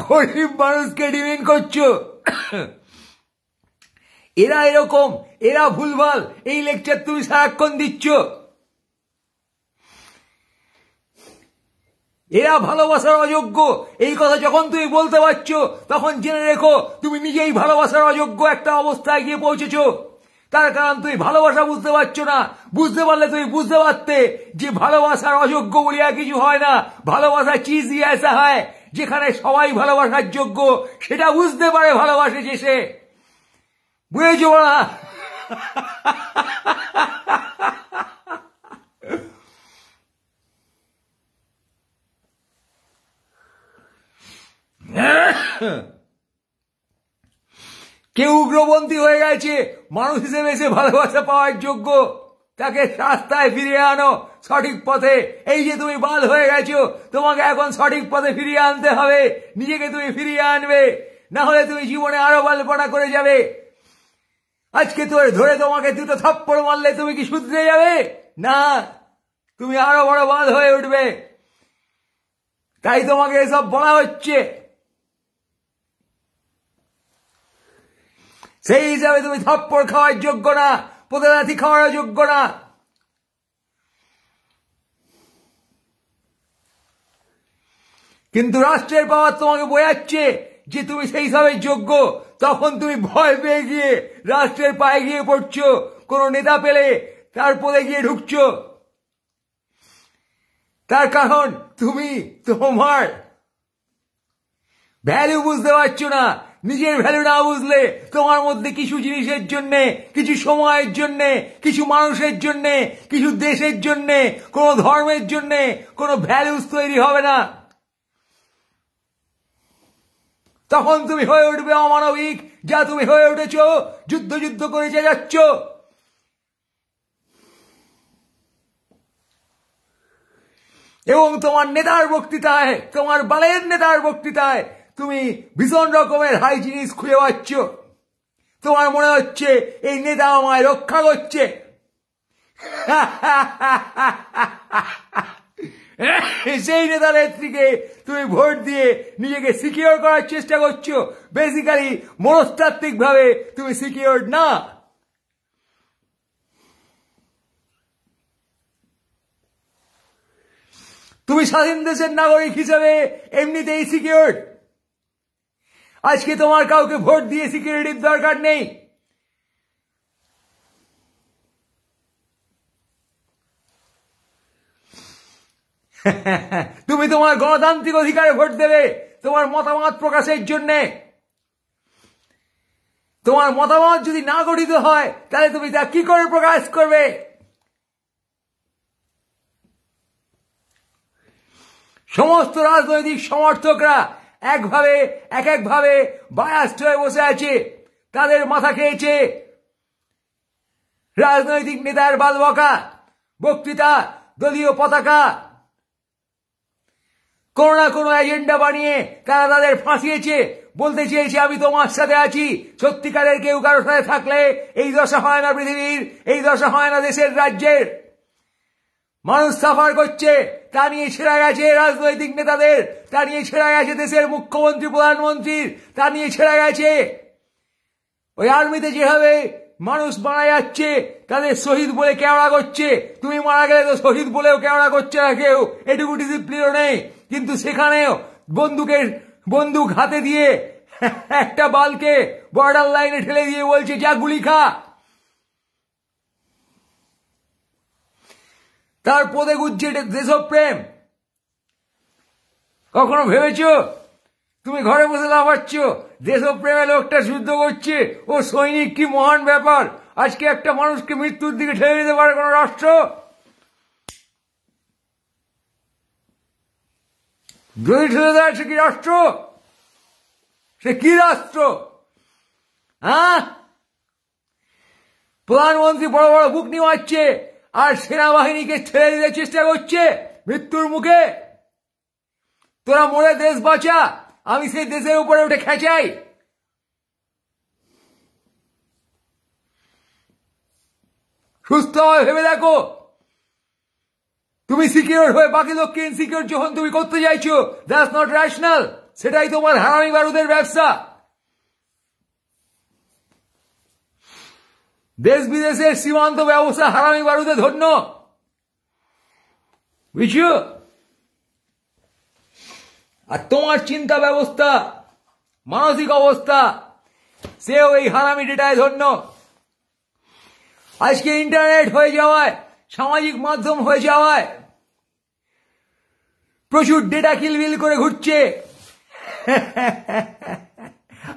গরিব মানুষকে ডিমিন করছো। এরা এরকম, এরা ভুলভাল, এই লেকচার তুমি সারাক্ষণ দিচ্ছ। এরা ভালোবাসার অযোগ্য, এই কথা যখন তুমি বলতে পারছো, তখন জেনে রেখো তুমি নিজেই ভালোবাসার অযোগ্য একটা অবস্থায় গিয়ে পৌঁছেছো। তার কারণ তুমি ভালোবাসা বুঝতে পারছো না। বুঝতে পারলে তুমি বুঝতে পারতে যে ভালোবাসার অযোগ্য বলিয়া কিছু হয় না। ভালোবাসা চিজ ই ऐसा হয়, যেখানে সবাই ভালোবাসার যোগ্য, সেটা বুঝতে পারে ভালোবাসে যে সে। বুঝেছো না? কেউ উগ্রপন্থী হয়ে গেছে, মানুষ হিসেবে সে ভালোবাসা পাওয়ার যোগ্য, তাকে রাস্তায় ফিরিয়ে আনো সঠিক পথে। এই যে তুমি বাদ হয়ে গেছো, তোমাকে এখন সঠিক পথে ফিরিয়ে আনতে হবে। নিজেকে তুমি ফিরিয়ে আনবে, না হলে তুমি জীবনে আরো বালপনা করে যাবে। আজকে ধরে তোমাকে দুটো থাপ্পড় মারলে তুমি কি শুধরে যাবে? না, তুমি আরো বড় বাদ হয়ে উঠবে। তাই তোমাকে এসব বলা হচ্ছে। সেই হিসাবে তুমি থাপ্পড় খাওয়ার যোগ্য না, পদালাথি খাওয়ার যোগ্য না। কিন্তু রাষ্ট্রের পাওয়ার তোমাকে বোঝাচ্ছে যে তুমি সেই সবের যোগ্য। তখন তুমি ভয় পেয়ে গিয়ে রাষ্ট্রের পায়ে গিয়ে পড়ছো, কোন নেতা পেলে তার পদে গিয়ে ঢুকছো। তার কারণ তুমি তোমার ভ্যালু বুঝতে পারছো না। নিজের ভ্যালু না বুঝলে তোমার মধ্যে কিছু জিনিসের জন্যে, কিছু সময়ের জন্যে, কিছু মানুষের জন্যে, কিছু দেশের জন্যে, কোনো ধর্মের জন্যে কোনো ভ্যালুস তৈরি হবে না। তখন তুমি হয়ে উঠবে অমানবিক, যা তুমি হয়ে উঠেছো। যুদ্ধ করে যাচ্ছ। এবং তোমার নেতার বক্তৃতায়, তোমার বালের নেতার বক্তৃতায় তুমি ভীষণ রকমের হাই জিনিস খুঁজে পাচ্ছ। তোমার মনে হচ্ছে এই নেতা আমায় রক্ষা করছে। সেই নেতা নেত্রীকে তুমি ভোট দিয়ে নিজেকে সিকিউর করার চেষ্টা করছো। বেসিক্যালি মনস্তাত্ত্বিক ভাবে তুমি সিকিউর না। তুমি স্বাধীন দেশের নাগরিক হিসেবে এমনিতেই সিকিউর। আজকে তোমার কাউকে ভোট দিয়ে সিকিউরিটির দরকার নেই। তুমি তোমার গণতান্ত্রিক অধিকারে ভোট দেবে তোমার মতামত প্রকাশের জন্য। তোমার মতামত যদি না গঠিত হয় তাহলে তুমি তা কি করে প্রকাশ করবে? সমস্ত রাজনৈতিক সমর্থকরা এক একভাবে বায়াস্ট হয়ে বসে আছে, তাদের মাথা খেয়েছে রাজনৈতিক নেতার বালবকা, বক্তৃতা, দলীয় পতাকা, কোন না কোনো এজেন্ডা বানিয়ে তারা তাদের ফাঁসিয়েছে। বলতে চেয়েছে আমি তোমার সাথে আছি। সত্যিকারের কেউ কারোর সাথে থাকলে এই দশা হয় না পৃথিবীর, এই দশা হয় না দেশের, রাজ্যের। মানুষ সাফার করছে, তা নিয়ে ছেড়া গেছে রাজনৈতিক নেতাদের, তা নিয়ে ছেড়া গেছে দেশের মুখ্যমন্ত্রী প্রধানমন্ত্রীর, তা নিয়ে ছেড়া গেছে। ওই আর্মিতে যেভাবে মানুষ মারা যাচ্ছে তাদের শহীদ বলে কেওড়া করছে, তুমি মারা গেলে তো শহীদ বলেও কেওড়া করছে না কেউ, এটুকু ডিসিপ্লিনও নেই। কিন্তু সেখানেও বন্দুক হাতে দিয়ে একটা বালকে বর্ডার লাইনে ঠেলে দিয়ে বলছে যা গুলি খা। তার পদে গুজছে দেশপ্রেম। কখনো ভেবেছ তুমি ঘরে বসে লাফাচ্ছ, দেশপ্রেমে লোকটা যুদ্ধ করছে, ও সৈনিক, কি মহান ব্যাপার। আজকে একটা মানুষকে মৃত্যুর দিকে ঠেলে দিতে পারে কোন রাষ্ট্র? যদি ঠেলে দেয় সে কি রাষ্ট্র? সে কি রাষ্ট্র? হ্যাঁ, প্রধানমন্ত্রী বড় বড় বুক নিয়ে আসছে আর সেনাবাহিনীকে ছেড়ে দিতে চেষ্টা করছে মৃত্যুর মুখে। তোরা মরে দেশ বাঁচা, আমি সেই দেশের উপরে উঠে খেঁচাই। সুস্থভাবে ভেবে দেখো, তুমি সিকিউর হয়ে বাকি লোককে ইনসিকিউর যখন তুমি করতে চাইছো, দ্যাটস নট রেশনাল। সেটাই তোমার হারামি বারুদের ব্যবসা। দেশ বিদেশের সীমান্ত ব্যবস্থা হারামি বারুদে ধন্য, বুঝছো? আর তোমার চিন্তা ব্যবস্থা, মানসিক অবস্থা, সেও এই হারামি ডেটায় ধন্য। আজকে ইন্টারনেট হয়ে যাওয়ায়, সামাজিক মাধ্যম হয়ে যাওয়ায় প্রচুর ডেটা কিলবিল করে ঘুরছে।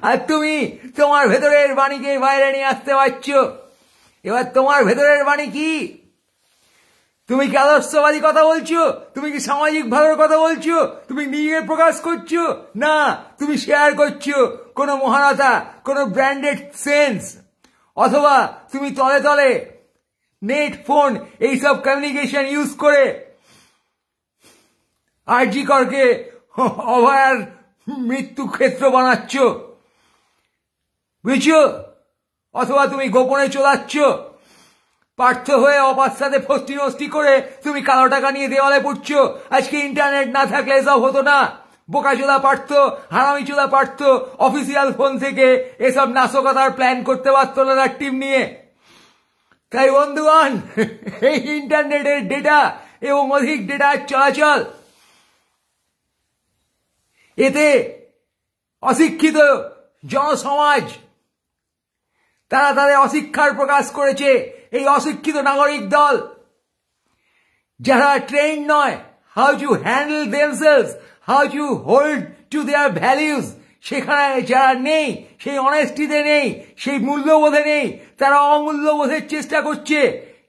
আর তুমি তোমার ভেতরের বাণীকে বাইরে নিয়ে আসতে পারছো। এবার তোমার ভেতরের বাণী কি? তুমি কি আদর্শবাদী কথা বলছো? তুমি কি সামাজিক ভালোর কথা বলছো? তুমি নিজে প্রকাশ করছো? না, তুমি শেয়ার করছো কোনো মহানতা, কোনো ব্র্যান্ডেড সেন্স, অথবা তুমি তলে তলে নেট, ফোন, এইসব কমিউনিকেশন ইউজ করে আরজি করকে অভয়ার মৃত্যু ক্ষেত্র বানাচ্ছ, বুঝছো? অথবা তুমি গোপনে চলাচ্ছ, পার্থ হয়ে অপার সাথে ফষ্টি নষ্টি করে তুমি কালো টাকা নিয়ে দেওয়ালে পড়ছো। আজকে ইন্টারনেট না থাকলে এসব হতো না। বোকা চোদা পারত, হারামি চোদা পারত অফিসিয়াল ফোন থেকে এসব নাশকতার প্ল্যান করতে পারত না তার টিম নিয়ে। তাই বন্ধুগণ, এই ইন্টারনেটের ডেটা এবং অধিক ডেটার চলাচল, এতে অশিক্ষিত জনসমাজ তারা তাদের অশিক্ষার প্রকাশ করেছে। এই অশিক্ষিত নাগরিক দল যারা ট্রেন নয় how to handle themselves, how to hold to their values, সেখানে যারা নেই, সেই অনেস্টিতে নেই, সেই মূল্যবোধে নেই, তারা অমূল্যবোধের চেষ্টা করছে।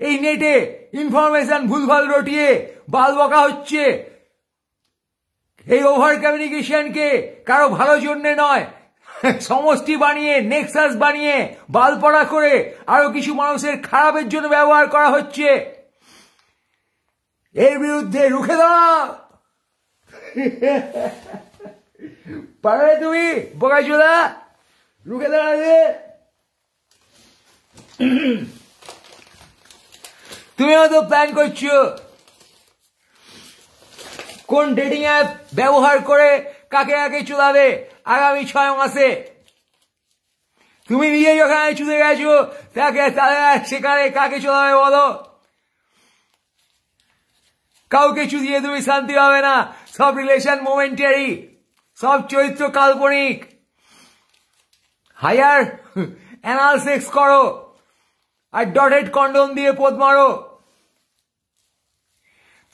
এই নেটে ইনফরমেশন ভুলভাল রটিয়ে বাল বকা হচ্ছে। এই ওভার কমিউনিকেশনকে কারো ভালো জন্যে নয়, সমষ্টি বানিয়ে, নেক্সাস বানিয়ে, বালপড়া করে আরো কিছু মানুষের খারাপের জন্য ব্যবহার করা হচ্ছে। এর বিরুদ্ধে রুখে দাঁড়াও। পারবে তুমি বোকাচোদা? রুখে দাঁড়াবে? তুমিও তো প্ল্যান করছো কোন ডেটিং অ্যাপ ব্যবহার করে কাকে কাকে চুদাবে আগামী 6 মাসে। তুমি নিজে যখন চুদে গেছো, সেখানে কাকে চুদাবে বলো? কাউকে চুদিয়ে তুমি শান্তি পাবে না। সব রিলেশন মোমেন্টারি, সব চরিত্র কাল্পনিক। হায়ার অ্যানাল সেক্স করো আর ডটেড কন্ডম দিয়ে পোদ মারো।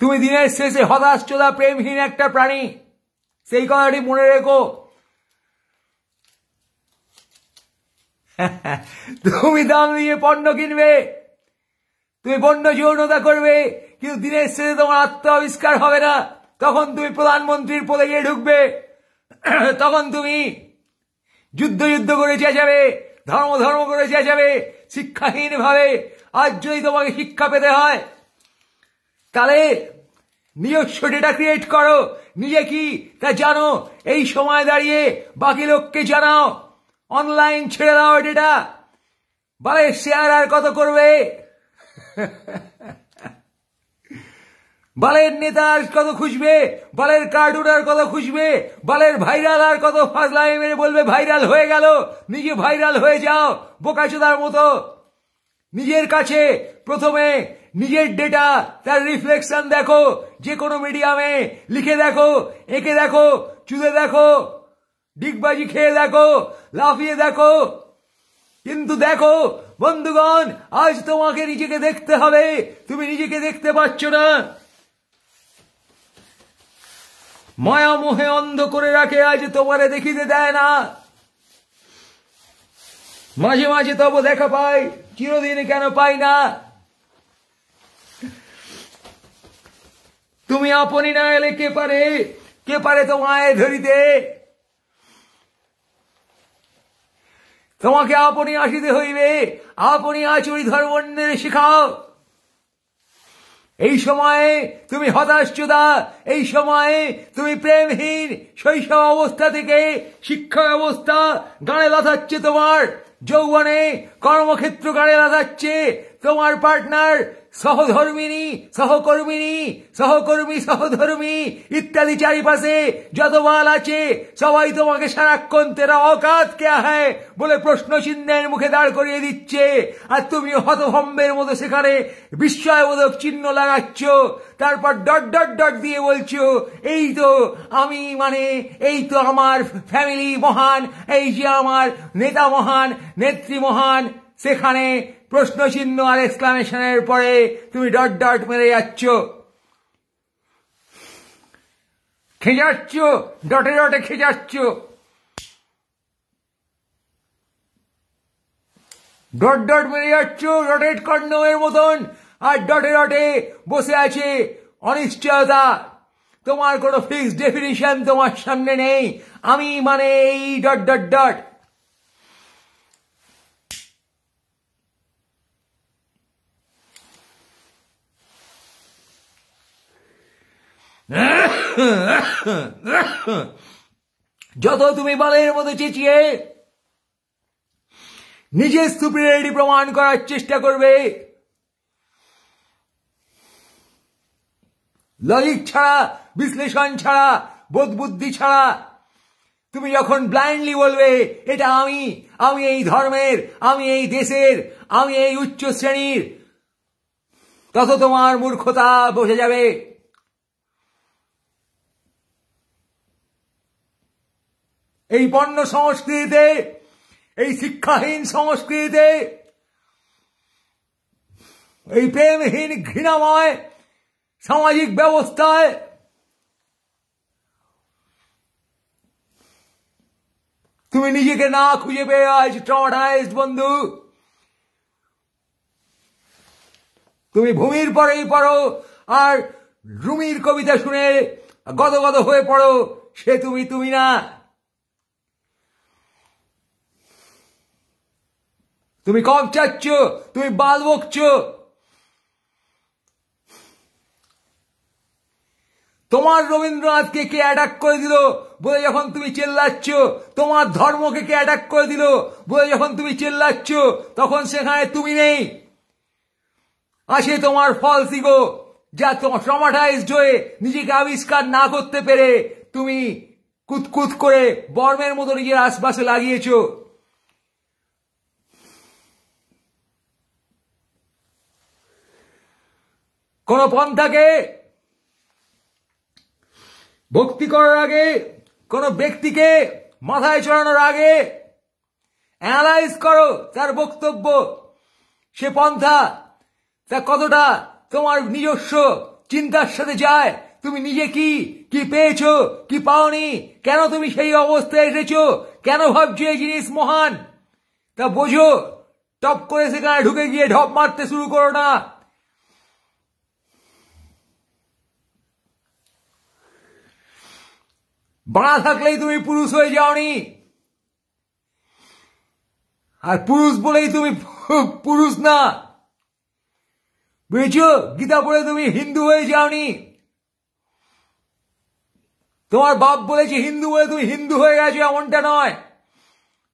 তুমি দিনের শেষে হতাশচোদা প্রেমহীন একটা প্রাণী, সেই কথাটি মনে রেখো। তুমি দাম দিয়ে পণ্য কিনবে, তুমি পণ্য যৌনতা করবে, কিন্তু দিনের শেষে তোমার আত্ম আবিষ্কার হবে না। তখন তুমি প্রধানমন্ত্রীর পদে গিয়ে ঢুকবে, তখন তুমি যুদ্ধ যুদ্ধ করে চেঁচাবে, ধর্ম ধর্ম করে চেঁচাবে শিক্ষাহীন ভাবে। আজ যদি তোমাকে শিক্ষা পেতে হয় তাহলে নিজস্ব ডেটা ক্রিয়েট করো, নিজে কি তা জানো, এই সময় দাঁড়িয়ে বাকি লোককে জানাও। অনলাইন ছেড়ে দাও ডেটা। বালের শেয়ার আর কত করবে, বালের নেতা আর কত খুঁজবে, বালের কার্টুন আর কত খুঁজবে, বালের ভাইরাল আর কত ফাজলামি মেরে বলবে ভাইরাল হয়ে গেল। নিজে ভাইরাল হয়ে যাও বোকাচোদার মতো। নিজের কাছে প্রথমে নিজের ডেটা, তার রিফ্লেকশন দেখো, যে কোনো মিডিয়ামে লিখে দেখো, এঁকে দেখো, চুদে দেখো, ডিগবাজি খেয়ে দেখো, লাফিয়ে দেখো। কিন্তু দেখো বন্ধুগণ, আজ তোমাকে নিজেকে দেখতে হবে, তুমি নিজেকে দেখতে পাচ্ছ না। মায়া মোহে অন্ধ করে রাখে, আজ তোমারে দেখিতে দেয় না। মাঝে মাঝে তব দেখা পাই, চিরদিন কেন পাই না। তুমি আপনি না এলে কে পারে তোমায় ধরিতে। তোমাকে আপনি আসিতে হইবে, আপনি আচরি ধর্ম অন্যের শিখাও। এই সময়ে তুমি হতাশচোদা, এই সময়ে তুমি প্রেমহীন। শৈশব অবস্থা থেকে শিক্ষা ব্যবস্থা গানে লাথাচ্ছে তোমার, যৌবনে কর্মক্ষেত্র গানে লাথাচ্ছে তোমার পার্টনার, সহধর্মিনী, সহকর্মী, সহধর্মী ইত্যাদি চারিপাশে যত বাল আছে সবাই তোমাকে সারাক্ষণ তেরা অকাত কেয়া হ্যায় বলে প্রশ্ন চিহ্নের মুখে দাঁড় করিয়ে দিচ্ছে। আর তুমি হতভম্বের মতো সেখানে বিস্ময়বোধক চিহ্ন লাগাচ্ছ, তারপর ডট ডট ডট দিয়ে বলছো এই তো আমি, মানে এই তো আমার ফ্যামিলি মহান, এই যে আমার নেতা মহান, নেত্রী মহান। সেখানে প্রশ্ন চিহ্ন আর এক্সক্লামেশনের পরে তুমি ডট ডট মেরে যাচ্ছ, খেজাচ্ছ, ডটে ডটে খেজাচ্ছ, ডট ডট মেরে যাচ্ছ ডটেড কর্ণের মতন। আর ডটে ডটে বসে আছে অনিশ্চয়তা। তোমার কোনো ফিক্সড ডেফিনিশন তোমার সামনে নেই। আমি মানে এই ডট ডট ডট। যত তুমি বালের মতো চেঁচিয়ে নিজের সুপিরিয়রিটি প্রমাণ করার চেষ্টা করবে, লজিক ছাড়া, বিশ্লেষণ ছাড়া, বোধ বুদ্ধি ছাড়া, তুমি যখন ব্লাইন্ডলি বলবে এটা আমি এই ধর্মের, আমি এই দেশের, আমি এই উচ্চ শ্রেণীর, তত তোমার মূর্খতা বসে যাবে। এই পণ্য সংস্কৃতিতে, এই শিক্ষাহীন সংস্কৃতিতে, এই প্রেমহীন ঘৃণাময় সামাজিক ব্যবস্থায় তুমি নিজেকে না খুঁজে পেয়ে আজ ট্রমাটাইজড বন্ধু। তুমি ভূমির পরেই পড়ো আর রুমির কবিতা শুনে গদগদ হয়ে পড়ো, সে তুমি না। তুমি কম চাচ্ছ, তুমি বাল বকছ। তোমার রবীন্দ্রনাথকে কে অ্যাটাক করে দিল বলে যখন তুমি চেল্লাচ্ছ, তোমার ধর্মকে কে অ্যাটাক করে দিল বলে যখন তুমি চেল্লাচ্ছ, তখন সেখানে তুমি নেই। আসে তোমার ফলস ইগো, যা তোমার ট্রমাটাইজড হয়ে নিজেকে আবিষ্কার না করতে পেরে তুমি কুতকুত করে বর্মের মতো নিজের আশপাশে লাগিয়েছ। কোন পন্থাকে ভক্তি করার আগে, কোন ব্যক্তিকে মাথায় চড়ানোর আগে অ্যানালাইজ করো তার বক্তব্য, সে পন্থা তা কতটা তোমার নিজস্ব, চিন্তার সাথে যায় তুমি নিজে কি কি পেয়েছো কি পাওনি, কেন তুমি সেই অবস্থায় এসেছো, কেন ভাবছো এই জিনিস মহান, তা বোঝো। টপ করে সেখানে ঢুকে গিয়ে ঢপ মারতে শুরু করো না। বাড়া থাকলেই তুমি পুরুষ হয়ে যাওনি, আর পুরুষ বলেই তুমি পুরুষ না, বুঝেছো? গীতা পড়ে তুমি হিন্দু হয়ে যাওনি। তোমার বাপ বলেছে হিন্দু বলে তুমি হিন্দু হয়ে গেছো, এমনটা নয়।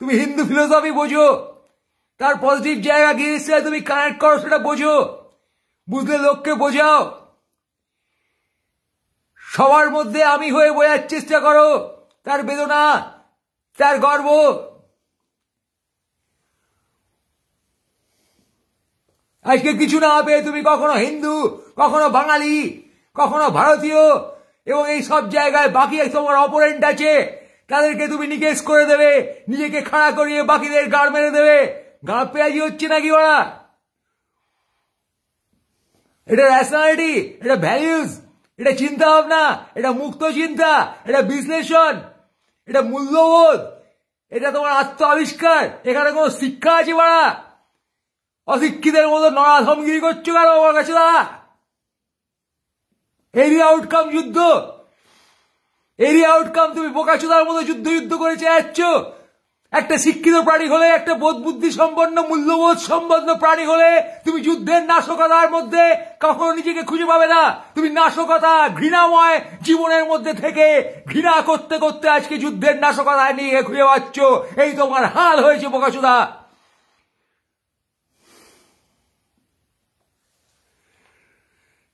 তুমি হিন্দু ফিলোসফি বোঝো, তার পজিটিভ জায়গা গিয়ে তুমি কানেক্ট করো, সেটা বোঝো। বুঝলে লোককে বোঝাও। সবার মধ্যে আমি হয়ে বোঝার চেষ্টা করো, তার বেদনা, তার গর্ব। আজকে কিছু না পেয়ে তুমি কখনো হিন্দু, কখনো বাঙালি, কখনো ভারতীয়, এবং এই সব জায়গায় বাকি তোমার অপোনেন্ট আছে, তাদেরকে তুমি নিকেশ করে দেবে, নিজেকে খাড়া করিয়ে বাকিদের গাড় মেরে দেবে। গাঁ পেঁয়াজি হচ্ছে নাকি ওরা? এটা র্যাশনালিটি, এটা ভ্যালিউজ, এটা চিন্তা ভাবনা, এটা মুক্ত চিন্তা, এটা বিশ্লেষণ, এটা মূল্যবোধ, এটা তোমার আত্ম আবিষ্কার। এখানে কোনো শিক্ষা আছে বাড়া? অশিক্ষিতের মতো নড়া ধমগিরি করছো কেন আমার কাছে? এরিয়া আউটকাম যুদ্ধ, এরিয়া আউটকাম তুমি বোকাচোদার মতো যুদ্ধ করে যাচ্ছ। একটা শিক্ষিত প্রাণী হলে, একটা বোধ বুদ্ধি সম্পন্ন, মূল্যবোধ সম্পন্ন প্রাণী হলে তুমি যুদ্ধের নাশকতার মধ্যে কখনো নিজেকে খুঁজে পাবে না। তুমি নাশকতা, ঘৃণাময় জীবনের মধ্যে থেকে ঘৃণা করতে করতে আজকে যুদ্ধের নাশকতায় নিয়ে খুঁজে পাচ্ছ। এই তোমার হাল হয়েছে বোকাচোদা।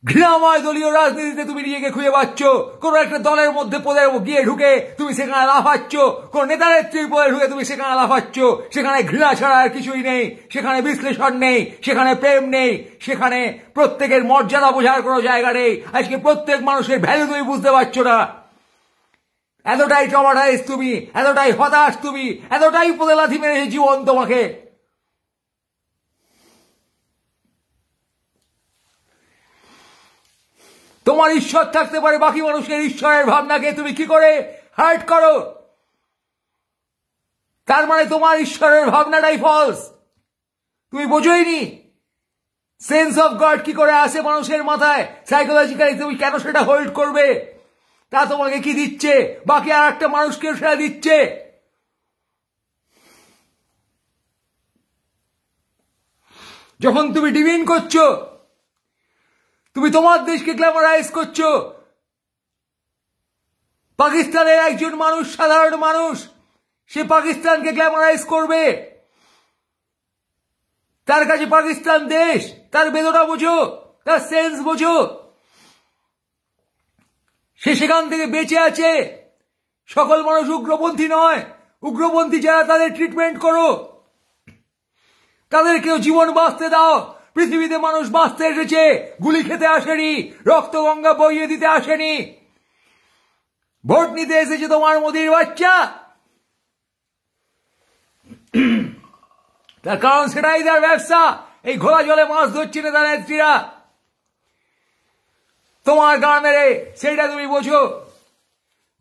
ঘৃণাময় দলীয় রাজনীতিতে তুমি নিজেকে খুঁজে পাচ্ছ। কোন একটা দলের মধ্যে পদে গিয়ে ঢুকে তুমি সেখানে লাফাচ্ছ, কোন নেতা নেত্রীর পদে ঢুকে তুমি সেখানে লাফাচ্ছ। সেখানে ঘৃণা ছাড়া আর কিছুই নেই, সেখানে বিশ্লেষণ নেই, সেখানে প্রেম নেই, সেখানে প্রত্যেকের মর্যাদা বোঝার কোনো জায়গা নেই। আজকে প্রত্যেক মানুষের ভ্যালু তুমি বুঝতে পারছো না। এতটাই ট্রমাটাইজ তুমি, এতটাই হতাশ তুমি, এতটাই পদে লাথি মেরেছে জীবন তোমাকে। তোমার ঈশ্বর থাকতে পারে, বাকি মানুষের ঈশ্বরের ভাবনাকে তুমি কি করে হার্ট করো? তার মানে তোমার ঈশ্বরের ভাবনাটাই ফলস। তুমি বোঝোইনি সেন্স অফ গড কি করে আসে মানুষের মাথায় সাইকোলজিক্যালি। তুমি কেন সেটা হোল্ড করবে? তা তোমাকে কি দিচ্ছে? বাকি আর একটা মানুষকেও সেটা দিচ্ছে। যখন তুমি ডিভিন করছো, তুমি তোমার দেশকে গ্ল্যামারাইজ করছো। পাকিস্তানের একজন মানুষ, সাধারণ মানুষ, সে পাকিস্তানকে গ্ল্যামারাইজ করবে। তার কাছে পাকিস্তান দেশ, তার বেদনা বোঝো, তার সেন্স বোঝো। সে সেখান থেকে বেঁচে আছে। সকল মানুষ উগ্রপন্থী নয়। উগ্রপন্থী যারা, তাদের ট্রিটমেন্ট করো, তাদেরকেও জীবন বাঁচতে দাও। পৃথিবীতে মানুষ বাঁচতে এসেছে, গুলি খেতে আসেনি, রক্ত গঙ্গা বইয়ে দিতে আসেনি। ভোট নিতে এসেছে তোমার মোদির বাচ্চা। তার কারণ সেটাই তার ব্যবসা। এই ঘোলা জলে মাছ ধরছে নেতা নেত্রীরা তোমার গা মেরে, সেইটা তুমি বোঝো।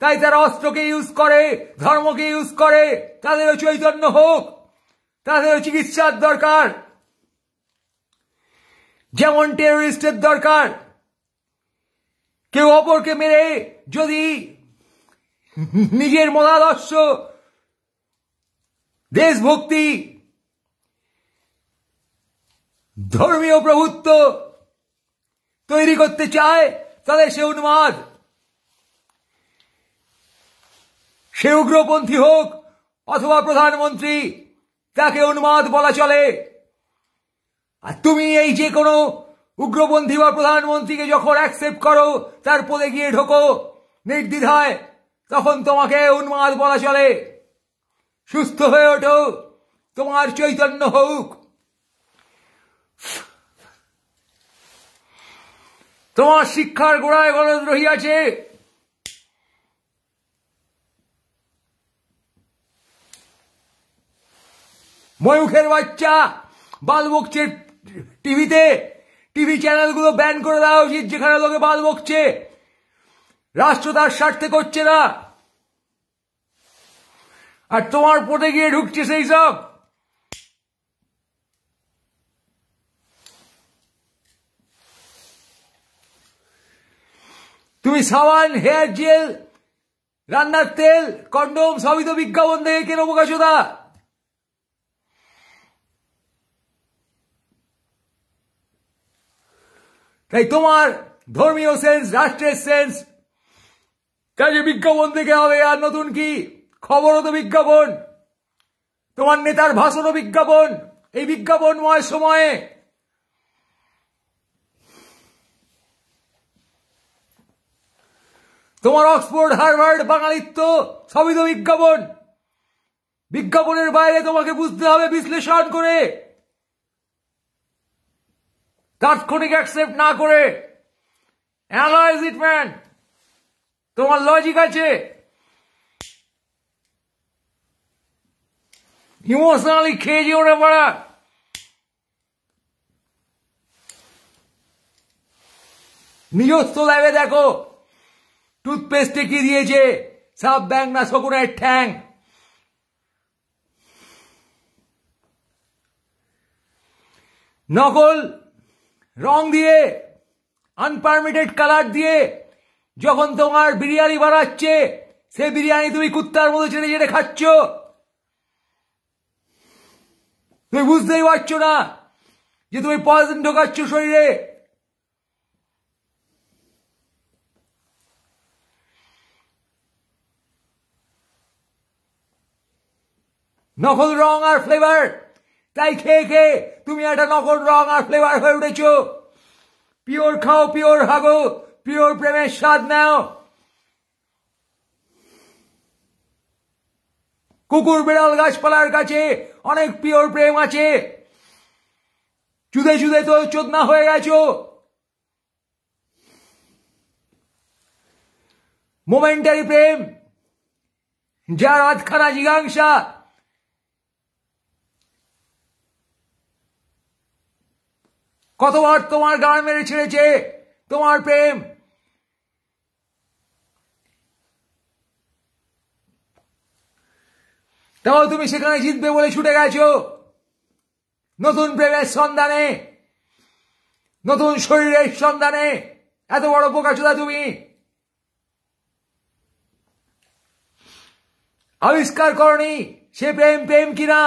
তাই তারা অস্ত্রকে ইউজ করে, ধর্মকে ইউজ করে। তাদেরও চৈতন্য হোক, তাদেরও চিকিৎসার দরকার, যেমন টেরোরিস্টের দরকার। কেউ অপরকে মেরে যদি নিজের মতাদর্শ, দেশভক্তি, ধর্মীয় প্রভুত্ব তৈরি করতে চায়, তাহলে সে উন্মাদ। সে উগ্রপন্থী হোক অথবা প্রধানমন্ত্রী, তাকে উন্মাদ বলা চলে। আর তুমি এই যে কোনো উগ্রপন্থী বা প্রধানমন্ত্রীকে যখন অ্যাকসেপ্ট করো, তার পদে গিয়ে ঢোকো নির্দ্বিধায়, তখন তোমাকে উন্মাদ বলা চলে। সুস্থ হয়ে ওঠো, তোমার চৈতন্য হোক। তোমার শিক্ষার গোড়ায় গলদ রহিয়াছে। ময়ূখের বাচ্চা বাল বকছে টিভিতে, টিভি চ্যানেলগুলো ব্যান করে দেওয়া উচিত যেখানে লোকে বাল বকছে, রাষ্ট্র তার স্বার্থে করছে না, আর তোমার পথে গিয়ে ঢুকছে সেই সব। তুমি সাবান, হেয়ার জেল, রান্নার তেল, কন্ডম সবই তো বিজ্ঞাপন দেখে কেন বোকাচোদা। তাই তোমার ধর্মীয় সেন্স, রাষ্ট্রের সেন্স কাজে বিজ্ঞাপন দেখে হবে। আর নতুন কি খবরও তো বিজ্ঞাপন, তোমার নেতার ভাষণও বিজ্ঞাপন। এই বিজ্ঞাপনময় সময়ে তোমার অক্সফোর্ড, হার্ভার্ড, বাঙালিত্ব সবই তো বিজ্ঞাপন। বিজ্ঞাপনের বাইরে তোমাকে বুঝতে হবে বিশ্লেষণ করে, তাৎক্ষণিক অ্যাকসেপ্ট না করে। অ্যানালাইজ ইট ম্যান, তোমার লজিক আছে। ইমোশনালি খেয়ে যেও না পারা। নিজস্ব ল্যাবে দেখো টুথপেস্টে কি দিয়েছে, সাপ, ব্যাং না শকুনের ঠ্যাং। নকল রং দিয়ে, আনপারমিটেড কালার দিয়ে যখন তোমার বিরিয়ানি বানাচ্ছে, সে বিরিয়ানি তুমি কুত্তার মতো চেটে চেটে খাচ্ছ। তুমি বুঝতেই পারছো না যে তুমি পয়জন ঢোকাচ্ছ শরীরে। নকল রং আর ফ্লেভার, তাই খেয়ে খেয়ে তুমি একটা নকল রং আর ফ্লেভার হয়ে উঠেছ। পিওর খাও, পিওর হাগো, পিওর প্রেমের স্বাদ নাও। কুকুর, বিড়াল, গাছপালার কাছে অনেক পিওর প্রেম আছে। চুদে চুদে তো চোদনা হয়ে গেছো। মোমেন্টারি প্রেম, যার আধখানা জিজ্ঞাসা, কতবার তোমার গান মেরে ছেড়েছে তোমার প্রেম। তাও তুমি সেখানে জিতবে বলে ছুটে গেছো নতুন প্রেমের সন্ধানে, নতুন শরীরের সন্ধানে। এত বড় বোকাচোদা তুমি। আবিষ্কার করনি সে প্রেম প্রেম কিনা।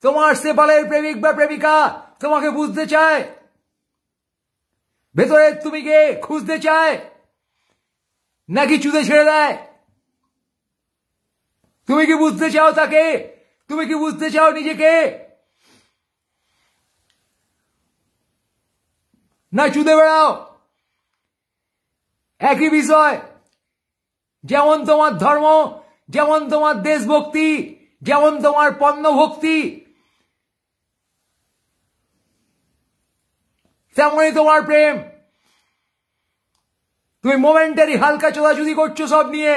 তোমার সে বালের প্রেমিক বা প্রেমিকা তোমাকে বুঝতে চায়, ভেতরে তুমি কে খুঁজতে চায়, নাকি চুদে ছেড়ে দেয়? তুমি কি বুঝতে চাও তাকে? তুমি কি বুঝতে চাও নিজেকে? না চুদে বেড়াও? একই বিষয়। যেমন তোমার ধর্ম, যেমন তোমার দেশভক্তি, যেমন তোমার পণ্য ভক্তি, তেমনই তোমার প্রেম। তুমি মোমেন্টারি হালকা চোদাচুদি করছো সব নিয়ে,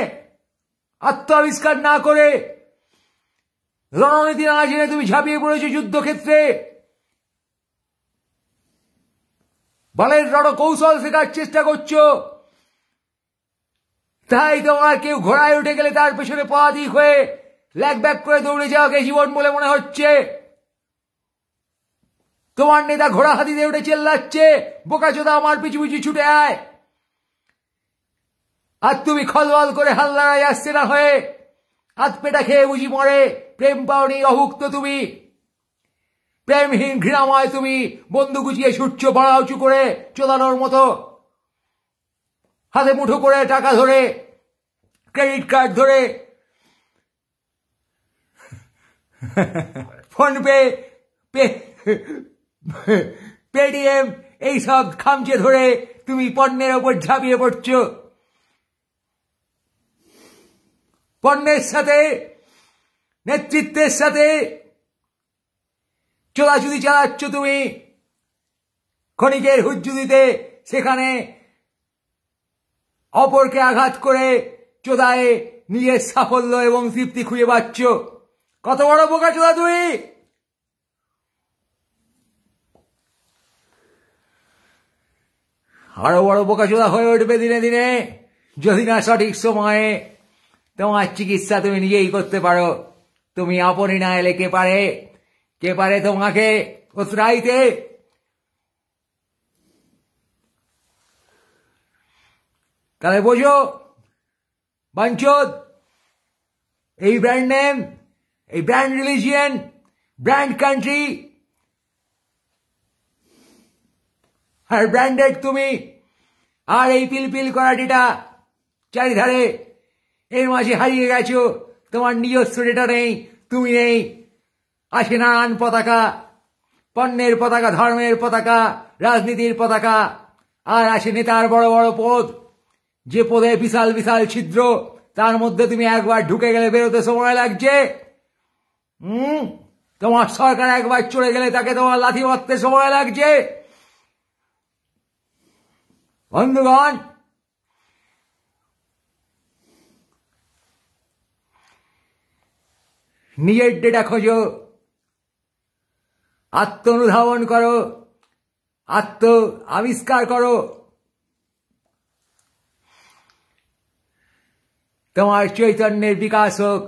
আত্ম আবিষ্কার না করে। রণনীতি না জেনে তুমি ঝাঁপিয়ে পড়েছো যুদ্ধক্ষেত্রে। বালের রণ কৌশল শেখার চেষ্টা করছো। তাই তোমার কেউ ঘোড়ায় উঠে গেলে তার পেছনে পা দিক হয়ে ল্যাগ ব্যাক করে দৌড়ে যাওয়াকে জীবন বলে মনে হচ্ছে। তোমার নেতা ঘোড়া হাতিতে উঠে চেল্লাচ্ছে, বোকাচোদা আমার পিছু পিছু ছুটে আয়। আর তুমি খলবল করে হাল্লারাই আসছে না হয়ে হাত পেটা খেয়ে বুঝি মরে। প্রেম পাওনি, অভুক্ত তুমি, প্রেমহীন ঘৃণাময় তুমি। বন্ধু গুছিয়ে ছুটছো বাড়া উঁচু করে চোদানোর মতো, হাতে মুঠো করে টাকা ধরে, ক্রেডিট কার্ড ধরে, ফোনপে, পেটিএম, এইসব খামচে ধরে তুমি পণ্যের ওপর ঝাঁপিয়ে পড়ছো। পণ্যের সাথে, নেতৃত্বের সাথে চোদাচুদি চালাচ্ছ তুমি। ক্ষণিকের হুজ্জুদিতে সেখানে অপরকে আঘাত করে চোদায়ে নিজের সাফল্য এবং তৃপ্তি খুঁজে পাচ্ছ। কত বড় বোকাচোদা তুই! আরো বড় বোকাচোদা হয়ে উঠবে দিনে দিনে যদি না সঠিক সময়ে তোমার চিকিৎসা তুমি নিজেই করতে পারো। তুমি আপনি না এলে কে পারে তোমাকে উতরাইতে? তাহলে বোঝো বাঞ্চোদ, এই ব্র্যান্ড নেম, এই ব্র্যান্ড রিলিজিয়ন, ব্র্যান্ড কান্ট্রি আর ব্র্যান্ডেড তুমি, আর এই পিলপিল করাটিটা চারিধারে, এর মাঝে হারিয়ে গেছো। তোমার নিজস্ব ডেটা নেই, তুমি নেই। আসে নানান পতাকা, পণ্যের পতাকা, ধর্মের পতাকা, রাজনীতির পতাকা, আর আসে নেতার বড় বড় পদ, যে পদে বিশাল বিশাল ছিদ্র, তার মধ্যে তুমি একবার ঢুকে গেলে বেরোতে সময় লাগছে। তোমার সরকার একবার চলে গেলে তাকে তোমার লাথি মারতে সময় লাগছে। বন্ধুগণ, নিজের ডেটা খোঁজো, আত্ম অনুধাবন করো, আত্ম আবিষ্কার করো। তোমার চৈতন্যের বিকাশ হোক।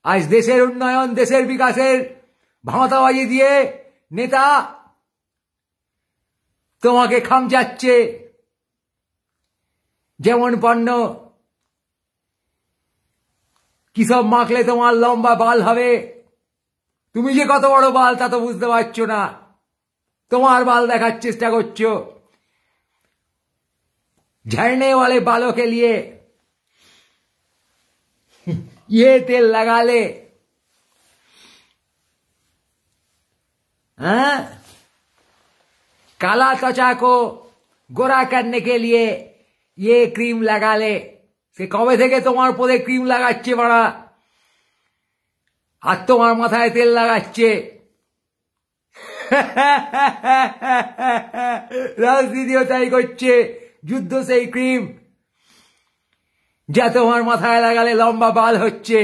আজ দেশের উন্নয়ন, দেশের বিকাশের ভাঁওতাবাজি দিয়ে নেতা তোমাকে খামচাচ্ছে। যেমন পণ্য, কি সব মাখলে তোমার লম্বা বাল হবে, তুমি যে কত বড় বাল তা তো বুঝতে পারছো না, তোমার বাল দেখার চেষ্টা করছো। झड़ने वाले बालों के लिए ये तेल लगा ले, हाँ? काला त्वचा को गोरा करने के लिए ये क्रीम लगा ले। সে কবে থেকে তোমার পদে ক্রিম লাগাচ্ছে মারা, আর তোমার মাথায় তেল লাগাচ্ছে। রাজনীতিও তাই করছে, যুদ্ধ সেই ক্রিম যা তোমার মাথায় লাগালে লম্বা বাল হচ্ছে।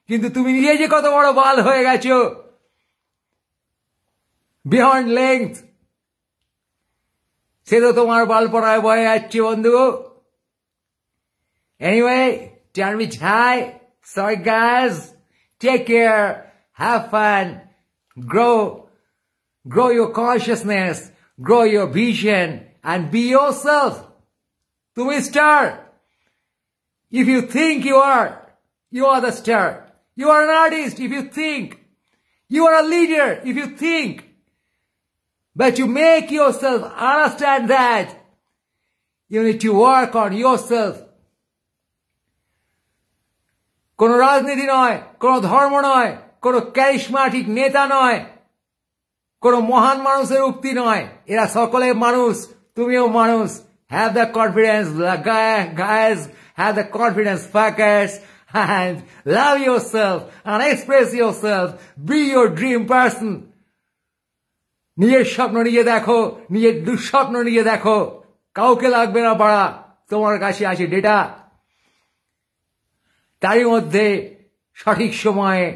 কিন্তু তুমি নিজে যে কত বড় বাল হয়ে গেছো, বিয়ন্ড লেংথ, সে তো তোমার বাল পড়ায় বয়ে যাচ্ছে বন্ধু। Anyway, time is high. Sorry guys. Take care. Have fun. Grow your consciousness. Grow your vision. And be yourself. To be star. If you think you are the star. You are an artist if you think. You are a leader if you think. But you make yourself understand that you need to work on yourself. কোনো রাজনীতি নয়, কোনো ধর্ম নয়, কোনো charismatic নেতা নয়, কোনো মহান মানুষের উক্তি নয়, এরা সকলে মানুষ, তুমিও মানুষ। Have the confidence guys, have the confidence focus and love yourself and express yourself, be your dream person. নিজের স্বপ্ন নিজে দেখো, নিজের দুঃস্বপ্ন নিজে দেখো, কাউকে লাগবে না পাড়া, তোমার কাছে আছে ডেটা। তারই মধ্যে সঠিক সময়ে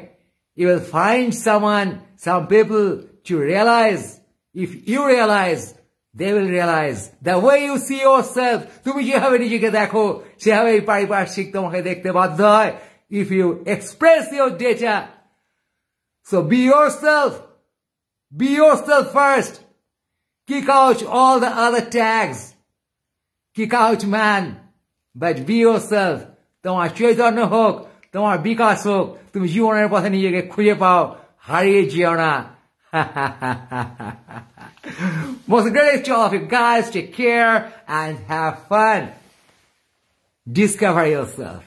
you will find some people to realize. If you realize, they will realize. The way you see yourself, তুমি যেভাবে নিজেকে দেখো সেভাবেই পারিপার্শ্বিক তোমাকে দেখতে বাধ্য হয়। If you express your data, so be yourself first. Kick out all the other tags. Kick out man, but be yourself. তোমার চৈতন্য হোক, তোমার বিকাশ হোক, তুমি জীবনের পথে নিজেকে খুঁজে পাও, হারিয়ে যেও না। Most greatest to all of you guys, take care and have fun. Discover yourself.